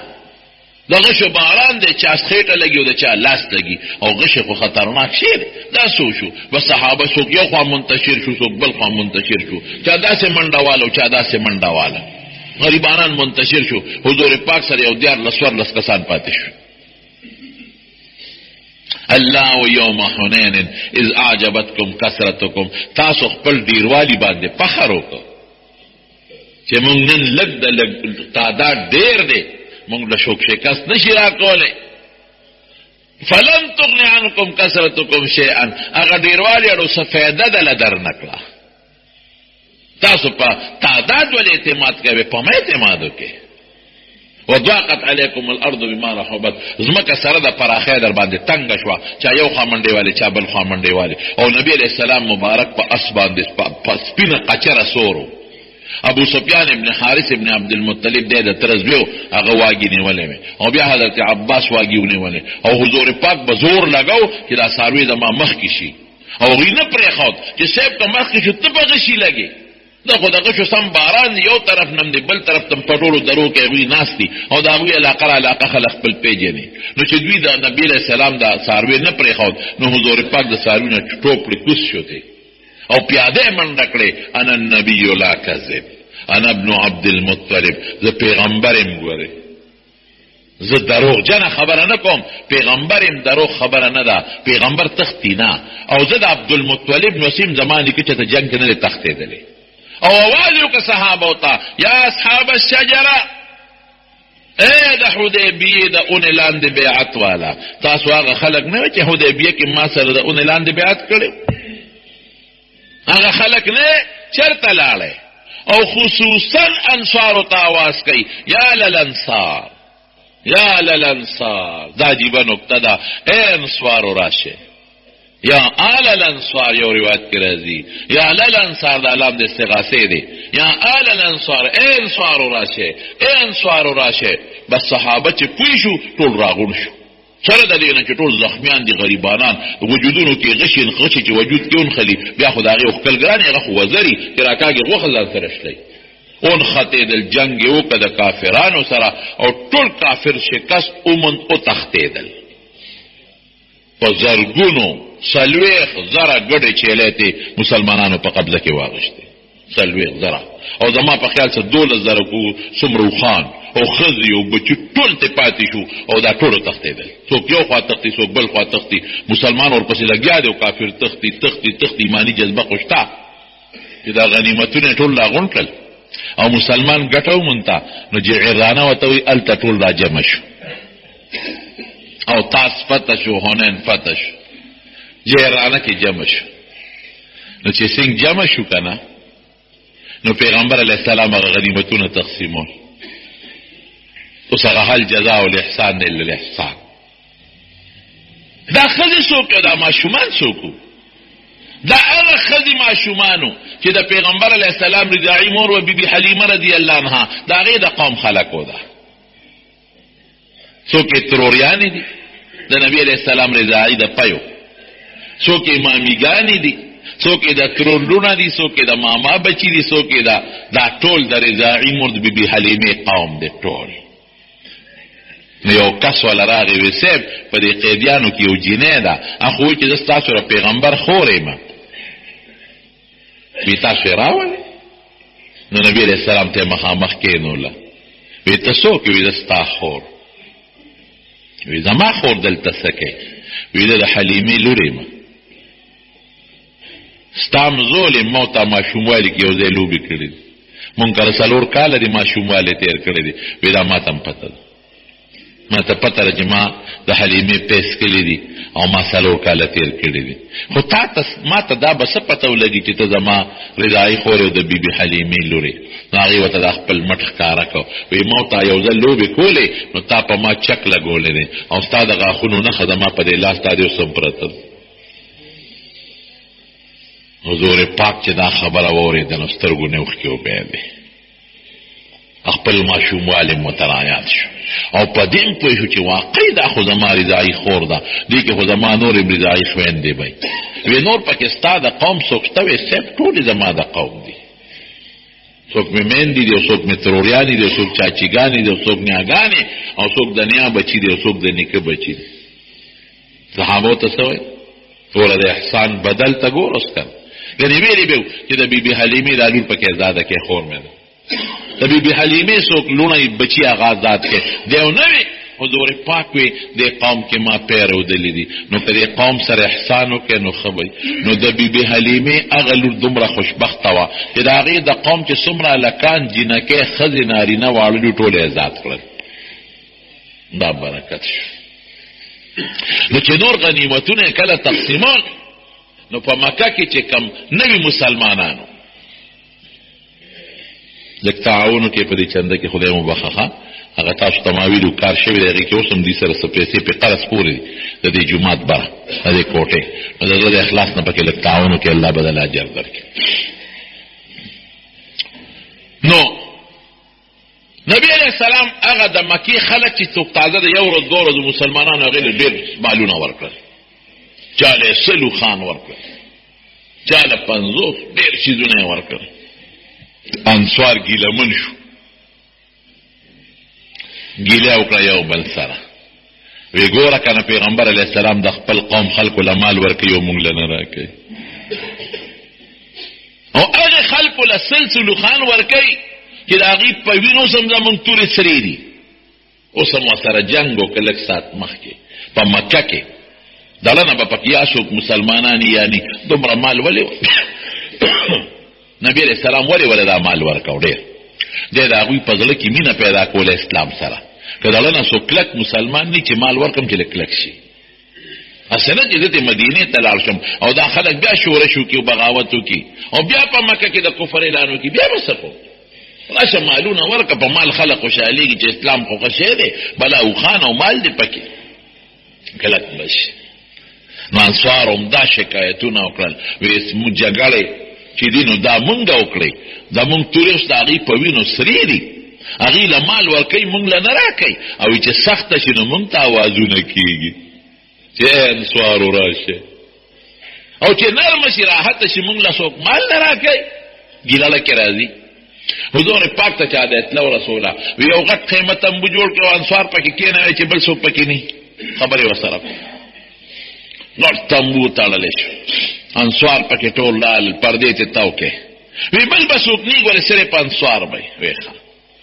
د غشو باران دی چا سخیټه لګي او د چا لاس لګي او غش خو خطرناک شی دی دا سو شو بس صحابه څوک یو خوا منتشر شو څوک بل خوا منتشر شو چا داسې منډهوالو چا داسې منډهواله غریبانان منتشر شو حضور پاک سره یو دیار لسور لس کسان پاتې شو الله یوم حنین اذ اعجبتکم کثرتکم تاسو خپل ډیروالی باندې فخر وکړه چې مونږ نن لږ د لږ تعداد ډیر دی مونږ له شوک شکست نشي راکولی فلن تغني عنكم کثرتکم شیئا هغه ډیروالی اړو څه فایده دله در نه کړه تاسو په تعداد ولې اعتماد کوئ په ما اعتماد وکړئ وضاقت علیکم الارض بما رحبت زمکه سره د پراخه در باندې تنگ شو چا یو خامنډي والی چا بل خامنډي والی او نبی علیہ السلام مبارک په اس باندې په سپینه قچره سورو ابو سفیان ابن حارث ابن عبد المطلب د ترزویو هغه واګی نیولې او بیا حضرت عباس واګی ونیولې او حضور پاک به زور لګاو چې دا ساروی د ما مخ کې شي او غینه پرې خاط چې سیب ته مخ کې شو ته به شي لګي دا خو دغه شو سم باران یو طرف نم دی بل طرف تم پټولو درو کې وی ناشتي او دا وی علاقه خلق خپل پیجنې نو چې دوی د نبی له سلام دا ساروی نه پرې خاط نو حضور پاک د ساروی نه ټوپ لري کوس شوته او پیاده منډه کړې ان النبی لا کذب انا ابن عبد المطلب، زه پیغمبرم. ګوره زه دروغ جنه خبره نه کوم، پیغمبرم دروغ خبره نه ده، پیغمبر تختی نه. او زه د عبدالمطلب نسیم زمانې کې چې ته جنگ نه دی تختېدلی. او آواز یې وکړه صحابو ته، یا اصحاب الشجره، اے د حدیبیې د اونې لاندې بیعت والا، تاسو هغه خلک نه وی چې حدیبیه کې ما سره د اونې لاندې بیعت کړی؟ هغه خلک نه چرته لاړی. او خصوصا انصارو ته آواز کوي، یا للانصار، یا للانصار. دا عجیبه نکته ده، اے انصارو راشه. یا آل الانصار یو روایت کې راځي، یا للانصار دا لام د استغاثې دی، یا آل الانصار، اے انصارو راشه، اے انصارو راشه. بس صحابه چې پوه شو ټول راغون شو، سره د دې نه چې ټول زخمیان دي، غریبانان، وجودونو کې غشي غشي چې وجود کې اونخلي، بیا خو د هغې وښکلګران هغه خو وزري چې راکاږي غوښه ځان سره شلی اونختېدل، جنګ یې وکړه د کافرانو سره او ټول کافر شکست وموند او تښتېدل. په زرګونو 40,000 ګډې چیلې ته مسلمانانو په قبضه کې واغشتې، 40,000. او زما په خیال څه 12,000 کو سمرو خان او خزي او بچي ټول ته پاتې شو او دا ټول تښتېدل. څوک یو خوا تښتي، څوک بل خوا تښتي، مسلمان ورپسې لګیا دی او کافر تښتي تښتي تښتي. ایماني جذبه خو شته چې دا غنیمتونه ټول راغونډ کړل او مسلمان ګټه ومونته. نو جعرانه ورته وایي هلته ټول را جمع شو او تاس فتح شو، هونین فتح شو، جعرانه کې جمع شو. نو چې څنګه جمع شو که نه، نو پیغمبر علیه السلام هغه غنیمتونه تقسیمول. اوس هغه هل جزاء الاحسان الا الاحسان. دا ښځې څوک یو؟ دا ماشومان څوک وو؟ دا هغه ښځې ماشومانو چې د پیغمبر علیه السلام رضاعي مور و بیبي حلیمه رضی الله عنها د هغې د قوم خلکو ده. څوک یې تروریانې دي د نبي علیه السلام رضاعي د پیو، څوک یې مامیګانې دي، څوک یې د ترونډونه دي، څوک یې د ماما بچي دي، څوک یې دا ټول د رضاعي مور د بیبي حلیمې قوم دی ټول. نو یو کس والا راغی وی صاحب په دې قیدیانو کې یو جینۍ ده، هغه وایي چې زه ستاسو د پیغمبر خور یم. وی تاسو یې راولئ؟ نو نبي علیه السلام ته مخامخ کېنوله. وی ته څوک یې؟ وی زه ستا خور. وی زما خور دلته څه کوي؟ وی زه د حلیمې لور یم. ستا مزول یم، ما ورته ماشوموالي کې یو ځای لوبې کړې دي، مونږ کله 4 کاله دي ماشوموالی تېر کړی دی. وی دا ما ته هم پته ده، ما ته پته ده چې ما د حلیمې پیس کړي دي او ما 4 کاله تېر کړي دي. خو ما ته دا به څه پته ولګي چې ته زما رضاعي خور او د بیبي حلیمې لورې. نو هغې ورته دا خپل مټ ښکاره کړ. وی ما ورته یو ځل لوبې کولې، نو تا په ما چک لګولی دی او ستا د غاښونو نښه زما په دې لاس تا دې اوس هم پرته. حضور پاک چې دا خبره واورېده نو سترګو نه اوښکې وبهېدې، خپل ماشوموالی مترایات شو او په دې هم پوه شو چې واقعي دا خو زما رضاعي خور ده، دې کې خو زما نور رضاعي خویندې به وي. نور پکې ستا د قوم څوک شته؟ وی صاحب ټولې زما د قوم دي، څوک مې میندې دي او څوک مې تروریانې دي او څوک چاچیګانې دي او څوک نیاګانې او څوک د نیا بچي دي او څوک د نیکه بچي دي. صحابو ته څه وایي؟ ټوله د احسان بدل ته ګور اوس کړه. یعنې ویلې به چې د بیبي حلیمې دا لور پکې ازاده کې خور مې ده، د بیبي حلیمې څوک لوڼه بچي هغه ازاد کې دیو نه وي. حضور پاک وی د قوم کې ما پیرودلې دي، نو که د قوم سره احسان وکړې نو ښه وي. نو د بیبي حلیمې هغه لور دومره خوشبخته وه چې د هغې د قوم چې څومره هلکان جینکۍ ښځې نارینه واړه دي ټول یې ازاد کړل. دا برکت شو. نو چې نور غنیمتونه یې کله تقسیمون، نو په مکه کې چې کم نوي مسلمانانو لږ تعاونو کې په دې چنده کې خدای مو بخښه، هغه تاسو ته ما ویلو کار شوی دی، هغې کې اوس هم دې سره څه پیسې پې قرض پورې دي د دې جومات بره د دې کوټې. نو د زړه د اخلاص نه پکې لږ تعاونو کې الله بدل اجر درکړي. نو نبی علیه السلام هغه د مکې خلک چې څوک تازه د 1 ورځ 2 ورځو مسلمانانو هغې له ډېر مالونه ورکړل، چا له 100 خان ورکړل، چا له 50 ډېر څیزونه یې ورکړل. انصار ګیلمن شو، ګیله وکړه یو بل سره. وی ګوره کنه پیغمبر علیه السلام د خپل قوم خلکو له مال ورکوي او موږ له نه راکوي، او هغې خلکو له 100 خان ورکوي چې د هغې په وینو اوس هم زمونږ تورې سرې دي. اوس هم ورسره جنګ وکړه لږ ساعت مخکې په مکه کې. دلنه به پکې یا څوک مسلمانان یعنې دومره مال ولې نبي علیه السلام ولې دا مال ورکړو؟ ډېر دی د هغوی په زړه کې مینه پیدا کوله اسلام سره. که دلنه څوک کلک مسلمان نه چې مال ورکړم چې لږ کلک شي. اسنه چې زه مدینې ته لاړ شم او دا خلک بیا شورش وکړي او بغاوت وکړي او بیا په مکه کې د کفر اعلان وکړي، بیا به څه کوو؟ راشه مالونه ورکه، په مال خلق خوشحالېږي چې اسلام خو ښه شی دی، بلا اوخان او مال دی پکې کلک بشي. نو انصارو هم دا شکایتونه وکړل، وایي زموږ جګړې چې دي نو دا مونږ وکړئ، زمونږ تورې اوس د هغې په وینو سرې دي، هغې له مال ورکوي مونږ له نه راکوي، او چې سخته شي نو مونږ ته اوازونه کېږي چې انصارو راشه، او چې نرمه شي راحته شي مونږ له څوک مال نه راکوي، ګیله کې راځي. حضور پاک ته چا د اتلو رسوله وی یو غټ خیمه تنبو جوړ کړو، انصار پکې کېنوي چې بل څوک پکې نه. خبرې ورسره غټ تنبو تړلی شو، انصار پکې ټول لال، پردې ته تاو کې وی بل به څوک نه ګورې صرف انصار به وی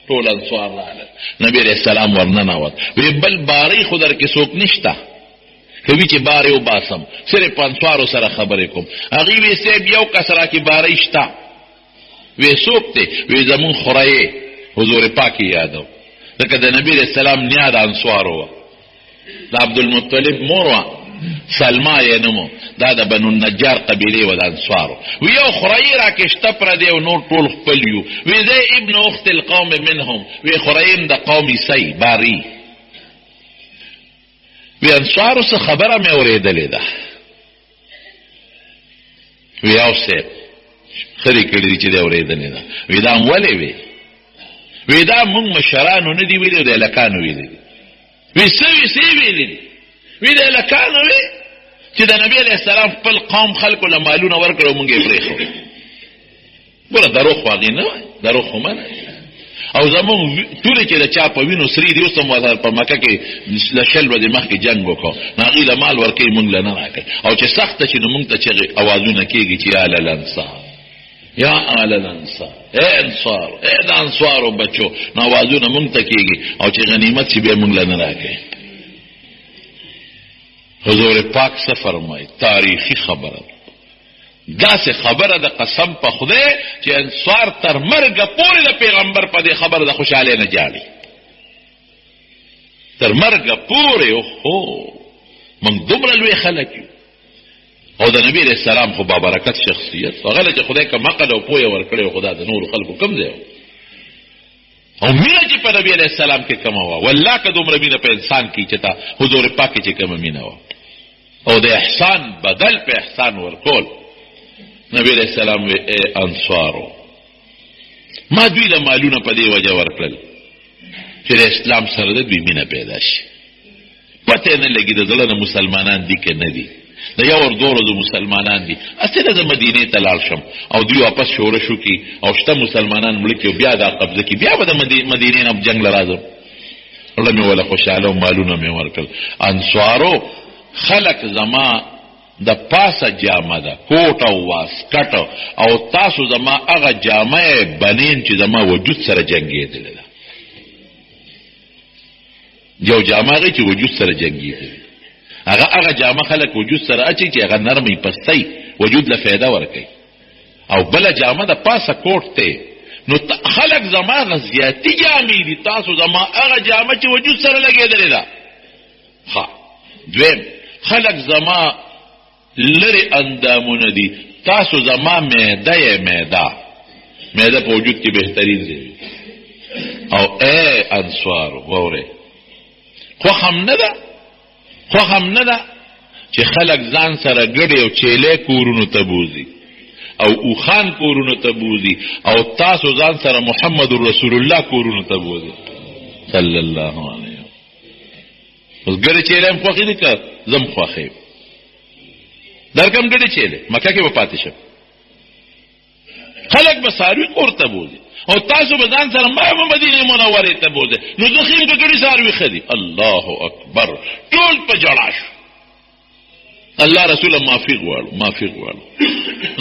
ټول انصار لال. نبی علیه السلام ورننوت وی بل بارې خو در کې څوک نشته، کوي چې بارې وباسم، صرف انصارو سره خبرې کوم. هغې وی صاحب یو کس را کې بارې شته. وی څوک دی؟ وی زمون خورایې. حضور پاک یادو ځکه د نبی علیه السلام نیا د انصارو وه، د عبدالمطلب مور وه، سلما یې نوم، دا د بنو النجار قبیلې وه د انصارو. وی یو خورایې را کې شته پردی او نور ټول خپل یو. وی دی ابن اخت القوم منهم، وی خوراییم د قوم عیسی باری. وی انصارو څه خبره مې اورېدلې ده. وی او صاحب خری کړي دي چې دا اورېدلې ده. وی دا ولې وی؟ وی دا مونږ مشرانو نه دی ویلي، د هلکانو ویلي دي. وی څه ویلي دي؟ وی د هلکانو وی چې د نبي علیه السلام خپل قوم خلکو له مالونه ورکړو مونږ یې پرېښو. ګوره دروغ خو هغې نه وای، دروغ خو منه. او زمونږ تورې چې د چا په وینو سرې دي، اوس هم په مکه کې له شل ورځې مخکې جنګ وکړو، نو هغې له مال ورکوي مونږ له نه راکوي، او چې سخته شي نو مونږ ته چې اوازونه کېږي چې یا للانصار یا آل الانصار، اے انصار، اے د انصارو بچو، نو اوازونه مونږ ته کېږي، او چې غنیمت شي بیا مونږ له نه راکوي. حضور پاک څه فرمایي؟ تاریخي خبره داسې خبره د قسم په خدای چې انصار تر مرګه پورې د پیغمبر په دې خبره د خوشحالۍ نه جاړي، تر مرګه پورې. اوهو موږ دومره لوی خلک یو، او د نبی علیه السلام خو بابرکت شخصیت، هغه چې خدای کوم عقل او پوهه ورکړی، خدا د نورو خلکو کم دی، او مینه چې په نبی علیه السلام کې کومه وه، والله که دومره مینه په انسان کې چې تا حضور پاک چې کومه مینه وه، او د احسان بدل په احسان ورکول. نبی علیہ السلام وی اے انصارو، ما دوی له مالونه په دې وجه ورکړل چې د اسلام سره د دوی مینه پیدا شي. پته نه لګي د زړه مسلمانان دي که نه دي، د یو ور دوه ورځو مسلمانان دي. اصله د مدینې ته لاړ شم او دوی واپس شورش وکړي او شته مسلمانان مړه کړي، بیا دا قبضه کړي، بیا به د مدینې نه جنګ له راځم. الله مې ولا خوشاله او مالونه مې ورکړل. انصارو خلق زما د پاسه جامه ده، کوټ او واسکټ، او تاسو زما هغه جامه بنین چې زما وجود سره جنګېدلې ده. یو جامه هغه چې وجود سره جنګېدلې، هغه جامه خلک وجود سره اچي چې هغه نرمي پستۍ وجود له فایده ورکوي، او بله جامه د پاسه کوټ ته. نو خلک زما هغه زیاتي جامې دي، تاسو زما هغه جامه چې وجود سره لګېدلې ده. ښه دویم، خلک زما لری اندامونه دي، تاسو زما معده یې معده په وجود کې بهترین دی. او اے انصارو وورئ، خوښ هم نه ده چې خلک ځان سره ګډې او چیلې کورونو ته بوزي او اوخان کورونو ته بوزي، او تاسو ځان سره محمد رسول الله کورونو ته بوزي صلی الله علیه وسلم. اوس ګډې چیلې هم خوښې دي که زم خوښې درکم ګډې چیلې مکه کې به پاتې شم، خلک به څاروي کور ته بوزي، او تاسو به ځان سره مدینې منورې ته بوزئ. نو زه ښیم که ګډې څاروي ښه دي؟ الله اکبر، ټول په ژړا شو. الله رسوله معافي غواړو.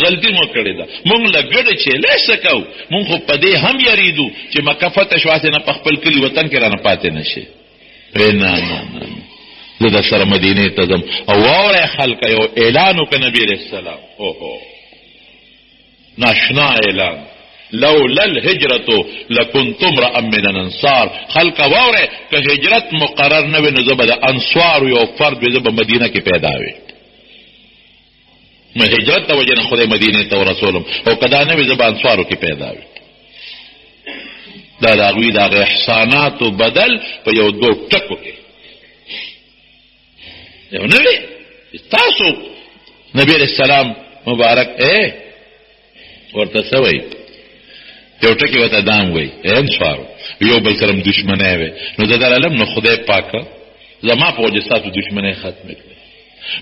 غلطي مو کړې ده مونږ له ګډې چیلې څه کوو مونږ خو په دې هم یریدو چې مکه فتح شو هسې نه په خپل کلي وطن کې رانه پاتې نه شي نه زه در سره مدینې ته ځم او واورئ خلکه یو اعلان وکړه نبي علیه السلام اوهو ناشنا اعلان لولا الهجرة لكنت امرأ من الانصار خلق واورئ که هجرت مقرر نه وي نو زه به د انصارو یو فرد وي زه به مدینه کې پیدا وي نو هجرت ته وجه نه خدای مدینې ته ورسولم او که دا نه وي زه به انصارو کې پیدا وي دا د هغوی د هغه احساناتو بدل په یو دو ټکو کې یو نه وي تاسو نبی علیه السلام مبارک ورته څه وایي یو ټکی ورته دام وایي انصارو یو بل سره دشمنی وي نو زه درالم نو خدای پاکه زما په وجه ستاسو دشمنی ختمې کړې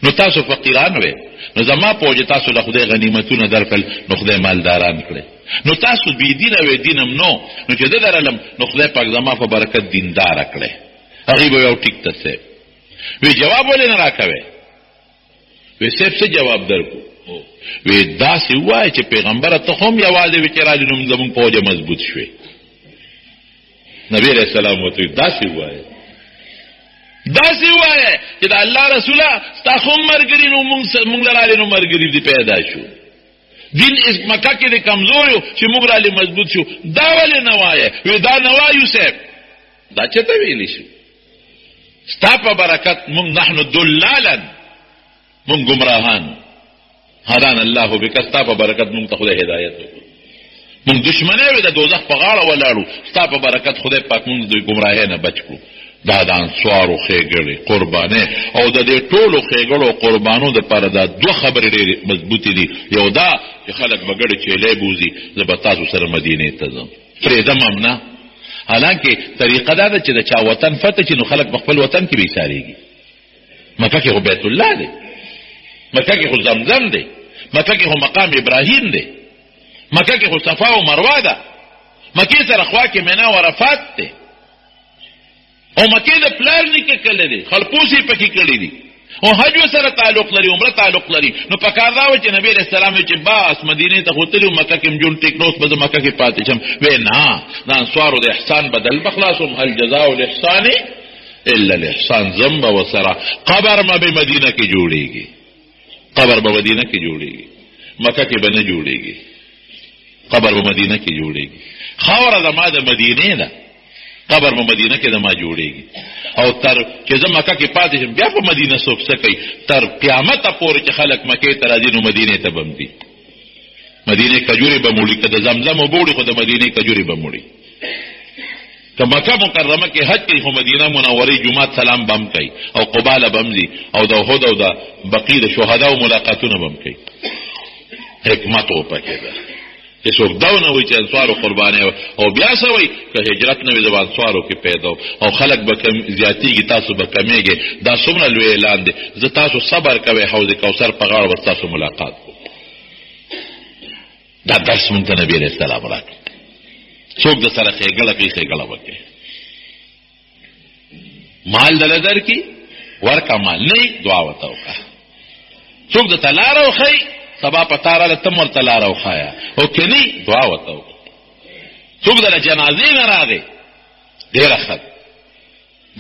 نو تاسو فقیران وي نو زما په وجه تاسو له خدای غنیمتونه درکړل نو خدای مالداران کړي نو تاسو بی دینه وي دینم نو چې زه درالم نو خدای پاک زما په برکت دیندار کړي هغې به یو ټیک ته سیب وی جواب ولې نه راکوي وی سیب څه جواب درکو وی داسې ووایه چې پیغمبره ته هم یوازې وي چې رالې نو زمونږ په وجه مضبوط شوې نبی علیه السلام ورته داسې ووایه چې د الله رسوله ستا خو هم ملګري نو مونږ له رالې نو ملګري دې پیدا شو دین مکه کې د کمزور یو چې مونږ رالې مضبوط شو دا ولې نه وایه وی دا نه وایو صاحب دا چېرته ویلی شو ستا په برکت مونږ نحنو دلالا مونږ ګمراهان هدانا الله بک ستا په برکت مونږ ته خدای هدایت وکړو مونږ دشمنی وې د دوزخ په غاړه ولاړو ستا په برکت خدای پاک مونږ د ګمراهۍ نه بچ کړو دا د انصارو ښېګړې قربانۍ او د دې ټولو ښېګړو او قربانو دپاره دا دوه خبرې ډېرې مضبوطې دي یو دا چې خلک به ګډې چیلی بوځي زه به تاسو سره مدینې ته ځم پرېږدم هم نه حالانکه طریقه دا ده چې د چا وطن فتح چې نو خلک په خپل وطن کې به ایسارېږي مکه کې خو بیت الله دی مکه کې خو زمزم دی مکه کې خو مقام ابراهیم دی مکه کې خو صفا او مروه ده مکې سره خوا کې منا او عرفات دی او مکې د پلار نیکه کړی دی خلپوس یې پکې کړی دي او حج سره تعلق لري عمره تعلق لري نو پکار دا و چې نبی علیہ السلام چې باس مدینې ته خوتلی مکه کې جون ټیکنوس به مکه کې پاتې شم وې نه دا انصارو د احسان بدل بخلاصهم هل جزاء الاحسان الا الاحسان ذنب وسرا قبر ما به مدینه کې جوړیږي قبر به مدینه کې جوړیږي مکه کې به نه جوړیږي قبر به مدینه کې جوړیږي خاوره د ما د مدینې ده قبر په مدینه کې د ما جوړیږي او تر چې زه مکه کې پاتې شم بیا په مدینه څوک څه کوي تر قیامته پورې چې خلک مکې ته راځي نو مدینې ته به هم ځي مدینې کجورې به موړي که د زمزم اوبه وړي خو د مدینې کجورې به موړي که مکه مکرمه کې حج کوي خو مدینه منورې جومات سلام به هم کوي او قباله به هم ځي او د احد او د بقي د شهداو ملاقاتونه به هم کوي حکمت وپکې ده چې څوک دا نه وایي چې انصارو قربانۍ او بیا څه وایي که هجرت نه وي زه به انصارو کې پیدا او خلک به زیاتېږي تاسو به کمیږئ دا څومره لوی اعلان دی زه تاسو صبر کوئ حوض کوثر په غاړه به ستاسو ملاقات کوم دا درس مونږ ته نبي علیه السلام راکړ څوک د سره ښېګړه کوي ښېګړه وکړي مال دله درکړي ورکه مال نه دعا ورته وکړه څوک درته لاره وښیي سبا پتاراله تم ورته لاره وښایه او که نه دعا ورته وکړه څوک دله جنازې نه راغی ډېره ښه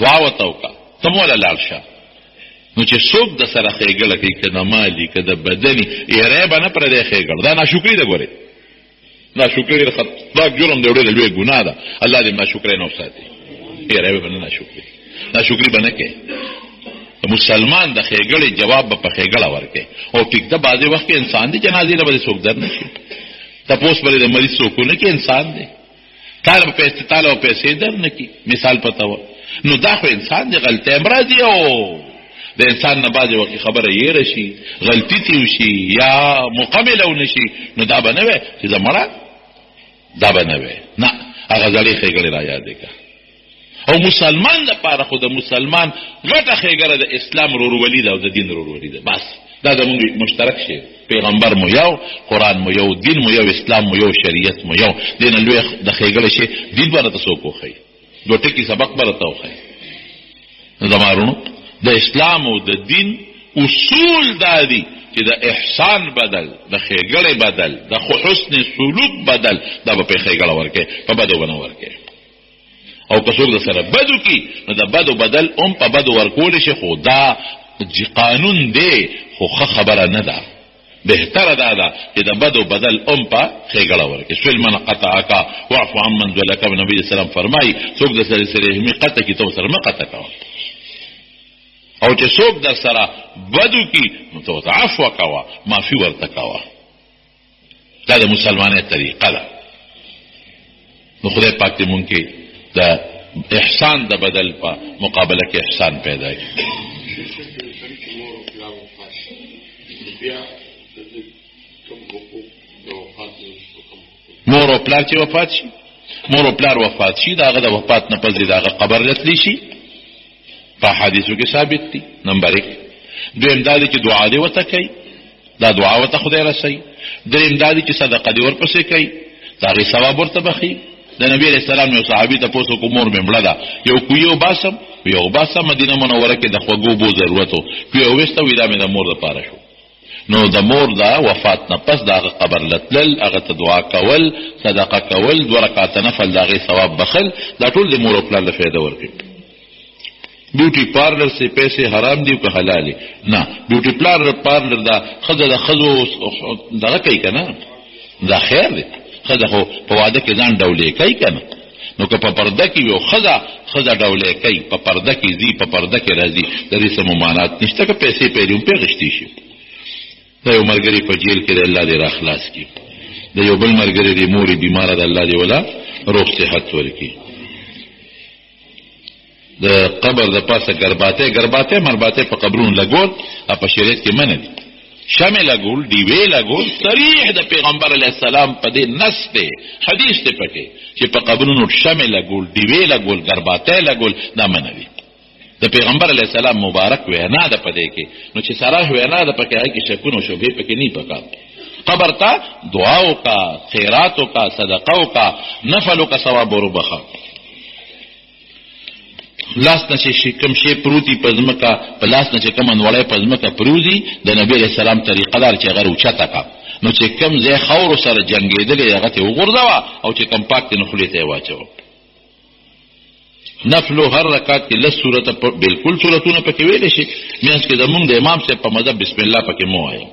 دعا ورته وکړه ته م وله لاړ شه نو چې څوک د سره ښېګړه کوي که د مالي که د بدني ایری به نه پرېږدی ښېګړه دا ناشکري ده ګورې ناشکري ډېر خطرناک جرم دی او ډېره لویه ګناه ده الله دې ناشکرۍ نه وساتي ایری به نه ناشکري به نه کوي مسلمان د ښېګړې جواب به په ښېګړه ورکړي او ټیک ده بعضې وخت کې انسان دی جنازې له به څوک در نه شي تپوس به د مریض څوک ونه کړي انسان دی کار به په استطاله او پیسې در نه کړي مثال پته وه نو دا خو انسان دی غلطی هم راځي او د انسان نه بعضې وخت خبره یېره شي غلطي تې وشي یا مقامله ونه شي نو دا به نه وی چې زه مړه دا به نه وی نه هغه زړې ښېګړې را یادې کړه او مسلمان لپاره خو د مسلمان غټه ښېګړه د اسلام ورورولي ده او د دین ورورولي ده بس دا زمونږ مشترک شی پیغمبر مو یو قرآن مو یو دین مو یو اسلام مو یو شریعت مو یو دې نه لوی د ښېګړې شی دین به راته څوک وښیي دوه ټکي سبق به راته وښیي زما وروڼو د اسلام او د دین اصول دا دي چې د احسان بدل، د ښېګړې بدل، د حسن سلوک بدل دا به په ښېګړه ورکې، په بدو به نه ورکې. او که څوک د سره بدو کی نو د بدو بدل هم په بدو ورکولی شي، خو دا قانون دی، خو ښه خبره نه ده. بهتره دا ده چې د بدو بدل هم په ښېګړه ورکې. سل من قطعک واعف عن من ظلمک، نبی اسلام فرمایي څوک د سره رحمي قطع کي ته ورسره مه قطع کوه، او چې څوک در سره بدو کی نو ته ورته عفو کوه، معافي ورته کوه. دا د مسلمانۍ طریقه ده. نو خدای پاک دې مونږ کې د احسان د بدل په مقابله کې احسان پیدا کړي. مور او پلار چې وفات شي، مور او پلار وفات شي، دا هغه د وفات نه پس دا هغه قبر راتلی شي، په حدیثو کې ثابت دي. نمبر 1. دویم دا دی چې دعا دې ورته کوي، دا دعا ورته خدای رسوي. دریم دا دی چې صدقه دې ورپسې کوي، د هغې ثواب ورته بخي. د نبی علیہ السلام یو صحابي تپوس وکړو مور مې مړه ده، یو کوی وباسم، یو باسم مدینه منوره کې د خوږو اوبو ضرورت و، کوی وویسته وی دا مې د مور دپاره شو. نو د مور دا وفات نه پس د هغه قبر لتلل، هغه ته دعا کول، صدقه کول، 2 رکعاته نفل د هغې ثواب بخل، دا ټول د مور او پلار له فایده ورکوي. بیوټي پارلر سے پیسې حرام دي که حلال؟ نه، بیوټي پارلر دا ښځه د ښځو دغه کوي که نه، دا خیر دی. ښځه خو په واده کې ځان ډولې کوي که نه، نو که په پرده کې یو ښځه ډولې کوي، په پرده کې ځي، په پرده کې راځي، د دې څه ممانعت نشته. که پیسې پیري هم پرې غشتي شي. د یو ملګري په جیل کې د الله دې را خلاص کړي، د یو بل ملګري دې مورې بیماره د الله دې ولا روغ صحت ورکړي. د قبر د پاسه ګرباتې مرباتې په قبرونو لګول په شریعت کې منع دي. شمع لګول، ډیوې لګول، صریح د پیغمبر علیه السلام په دې نص دی، حدیث دی پکې چې په قبرونو شمع لګول، ډیوې لګول، ګرباتې لګول دا منع دي. د پیغمبر علیه السلام مبارک وینا ده په دې کې، نو چې صراح وینا ده پکې، هغه کې شکونه او شبهې پکې نه پکار. قبر ته دعا وکړه، خیرات وکړه، صدقه وکړه، نفل وکړه، ثواب وربخه. لاس نه چې کوم شی پروتي په ځمکه، په لاس نه چې کوم انوړی په ځمکه پروزي، د نبی علیه السلام طریقه دار چې هغه اوچته کړه، نو چې کوم ځای خاورو سره جنګېدلی هغه ته وغورځوه، او چې کوم پاک دی نو خولې ته یې واچوه. نفلو هر رکعت کې لس سورته، بالکل سورتونه پکې ویلی شي، میانځ کې زمونږ د امام صاحب په مذهب بسم الله پکې مه وایه.